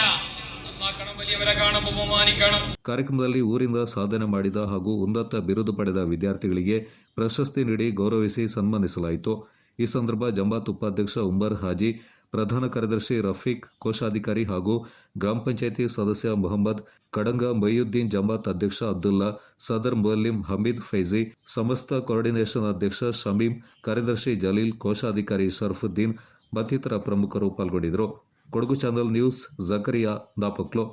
നന്നാക്കണം, വലിയവരെ കാണുമ്പോൾ ബഹുമാനിക്കണം. ಕಾರ್ಯಕ್ರಮದಲ್ಲಿ ಊರಿಂದ ಸಾಧನೆ ಮಾಡಿದ ಹಾಗೂ ಉನ್ನತ ಬಿರುದು ಪಡೆದ ವಿದ್ಯಾರ್ಥಿಗಳಿಗೆ ಪ್ರಶಸ್ತಿ ನೀಡಿ ಗೌರವಿಸಿ ಸನ್ಮಾನಿಸಲಾಯಿತು. ಈ ಸಂದರ್ಭ ಜಮಾತ್ ಉಪಾಧ್ಯಕ್ಷ ಉಮರ್ ಹಾಜಿ, ಪ್ರಧಾನ ಕಾರ್ಯದರ್ಶಿ ರಫೀಕ್, ಕೋಶಾಧಿಕಾರಿ ಹಾಗೂ ಗ್ರಾಮ ಪಂಚಾಯಿತಿ ಸದಸ್ಯ ಮೊಹಮ್ಮದ್, ಕಡಂಗ ಮೊಯ್ಯುದ್ದೀನ್, ಜಮಾತ್ ಅಧ್ಯಕ್ಷ ಅಬ್ದುಲ್ಲಾ, ಸದರ್ ಮುಅಲ್ಲಿಂ ಹಮೀದ್ ಫೈಜಿ, ಸಮಸ್ತ ಕೋಆರ್ಡಿನೇಷನ್ ಅಧ್ಯಕ್ಷ ಶಮೀಂ, ಕಾರ್ಯದರ್ಶಿ ಜಲೀಲ್, ಕೋಶಾಧಿಕಾರಿ ಶರಫುದ್ದೀನ್ ಮತ್ತಿತರ ಪ್ರಮುಖರು ಪಾಲ್ಗೊಂಡಿದ್ದರು. Kodagu channel news, Zakariya, Napoklu.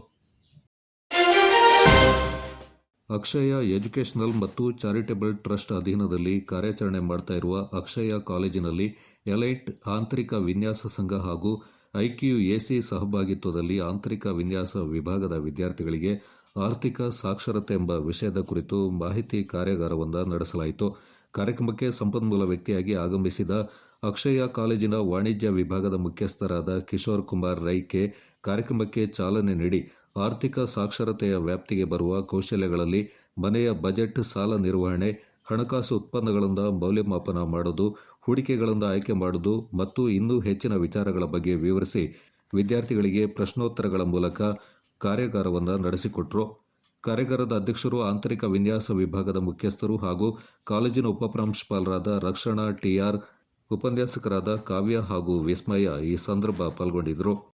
Akshaya educational ಮತ್ತು ಚಾರಿಟೇಬಲ್ ಟ್ರಸ್ಟ್ ಅಧೀನದಲ್ಲಿ ಕಾರ್ಯಾಚರಣೆ ಮಾಡ್ತಾ ಇರುವ ಅಕ್ಷಯ ಕಾಲೇಜಿನಲ್ಲಿ ಎಲೈಟ್ ಆಂತರಿಕ ವಿನ್ಯಾಸ ಸಂಘ ಹಾಗೂ ಐಕ್ಯುಎಸಿ ಸಹಭಾಗಿತ್ವದಲ್ಲಿ ಆಂತರಿಕ ವಿನ್ಯಾಸ ವಿಭಾಗದ ವಿದ್ಯಾರ್ಥಿಗಳಿಗೆ ಆರ್ಥಿಕ ಸಾಕ್ಷರತೆ ಎಂಬ ವಿಷಯದ ಕುರಿತು ಮಾಹಿತಿ ಕಾರ್ಯಾಗಾರವನ್ನು ನಡೆಸಲಾಯಿತು. ಕಾರ್ಯಕ್ರಮಕ್ಕೆ ಸಂಪನ್ಮೂಲ ವ್ಯಕ್ತಿಯಾಗಿ ಆಗಮಿಸಿದ ಅಕ್ಷಯ ಕಾಲೇಜಿನ ವಾಣಿಜ್ಯ ವಿಭಾಗದ ಮುಖ್ಯಸ್ಥರಾದ ಕಿಶೋರ್ ಕುಮಾರ್ ರೈಕೆ ಕಾರ್ಯಕ್ರಮಕ್ಕೆ ಚಾಲನೆ ನೀಡಿ ಆರ್ಥಿಕ ಸಾಕ್ಷರತೆಯ ವ್ಯಾಪ್ತಿಗೆ ಬರುವ ಕೌಶಲ್ಯಗಳಲ್ಲಿ ಮನೆಯ ಬಜೆಟ್, ಸಾಲ ನಿರ್ವಹಣೆ, ಹಣಕಾಸು ಉತ್ಪನ್ನಗಳನ್ನು ಮೌಲ್ಯಮಾಪನ ಮಾಡೋದು, ಹೂಡಿಕೆಗಳನ್ನು ಆಯ್ಕೆ ಮಾಡೋದು ಮತ್ತು ಇನ್ನೂ ಹೆಚ್ಚಿನ ವಿಚಾರಗಳ ಬಗ್ಗೆ ವಿವರಿಸಿ ವಿದ್ಯಾರ್ಥಿಗಳಿಗೆ ಪ್ರಶ್ನೋತ್ತರಗಳ ಮೂಲಕ ಕಾರ್ಯಾಗಾರವನ್ನು ನಡೆಸಿಕೊಟ್ಟರು. ಕಾರ್ಯಾಗಾರದ ಅಧ್ಯಕ್ಷರು, ಆಂತರಿಕ ವಿನ್ಯಾಸ ವಿಭಾಗದ ಮುಖ್ಯಸ್ಥರು ಹಾಗೂ ಕಾಲೇಜಿನ ಉಪಪ್ರಾಂಶುಪಾಲರಾದ ರಕ್ಷಣಾ ಟಿಆರ್, ಉಪನ್ಯಾಸಕರಾದ ಕಾವ್ಯ ಹಾಗೂ ವಿಸ್ಮಯ ಈ ಸಂದರ್ಭ ಪಾಲ್ಗೊಂಡಿದ್ದರು.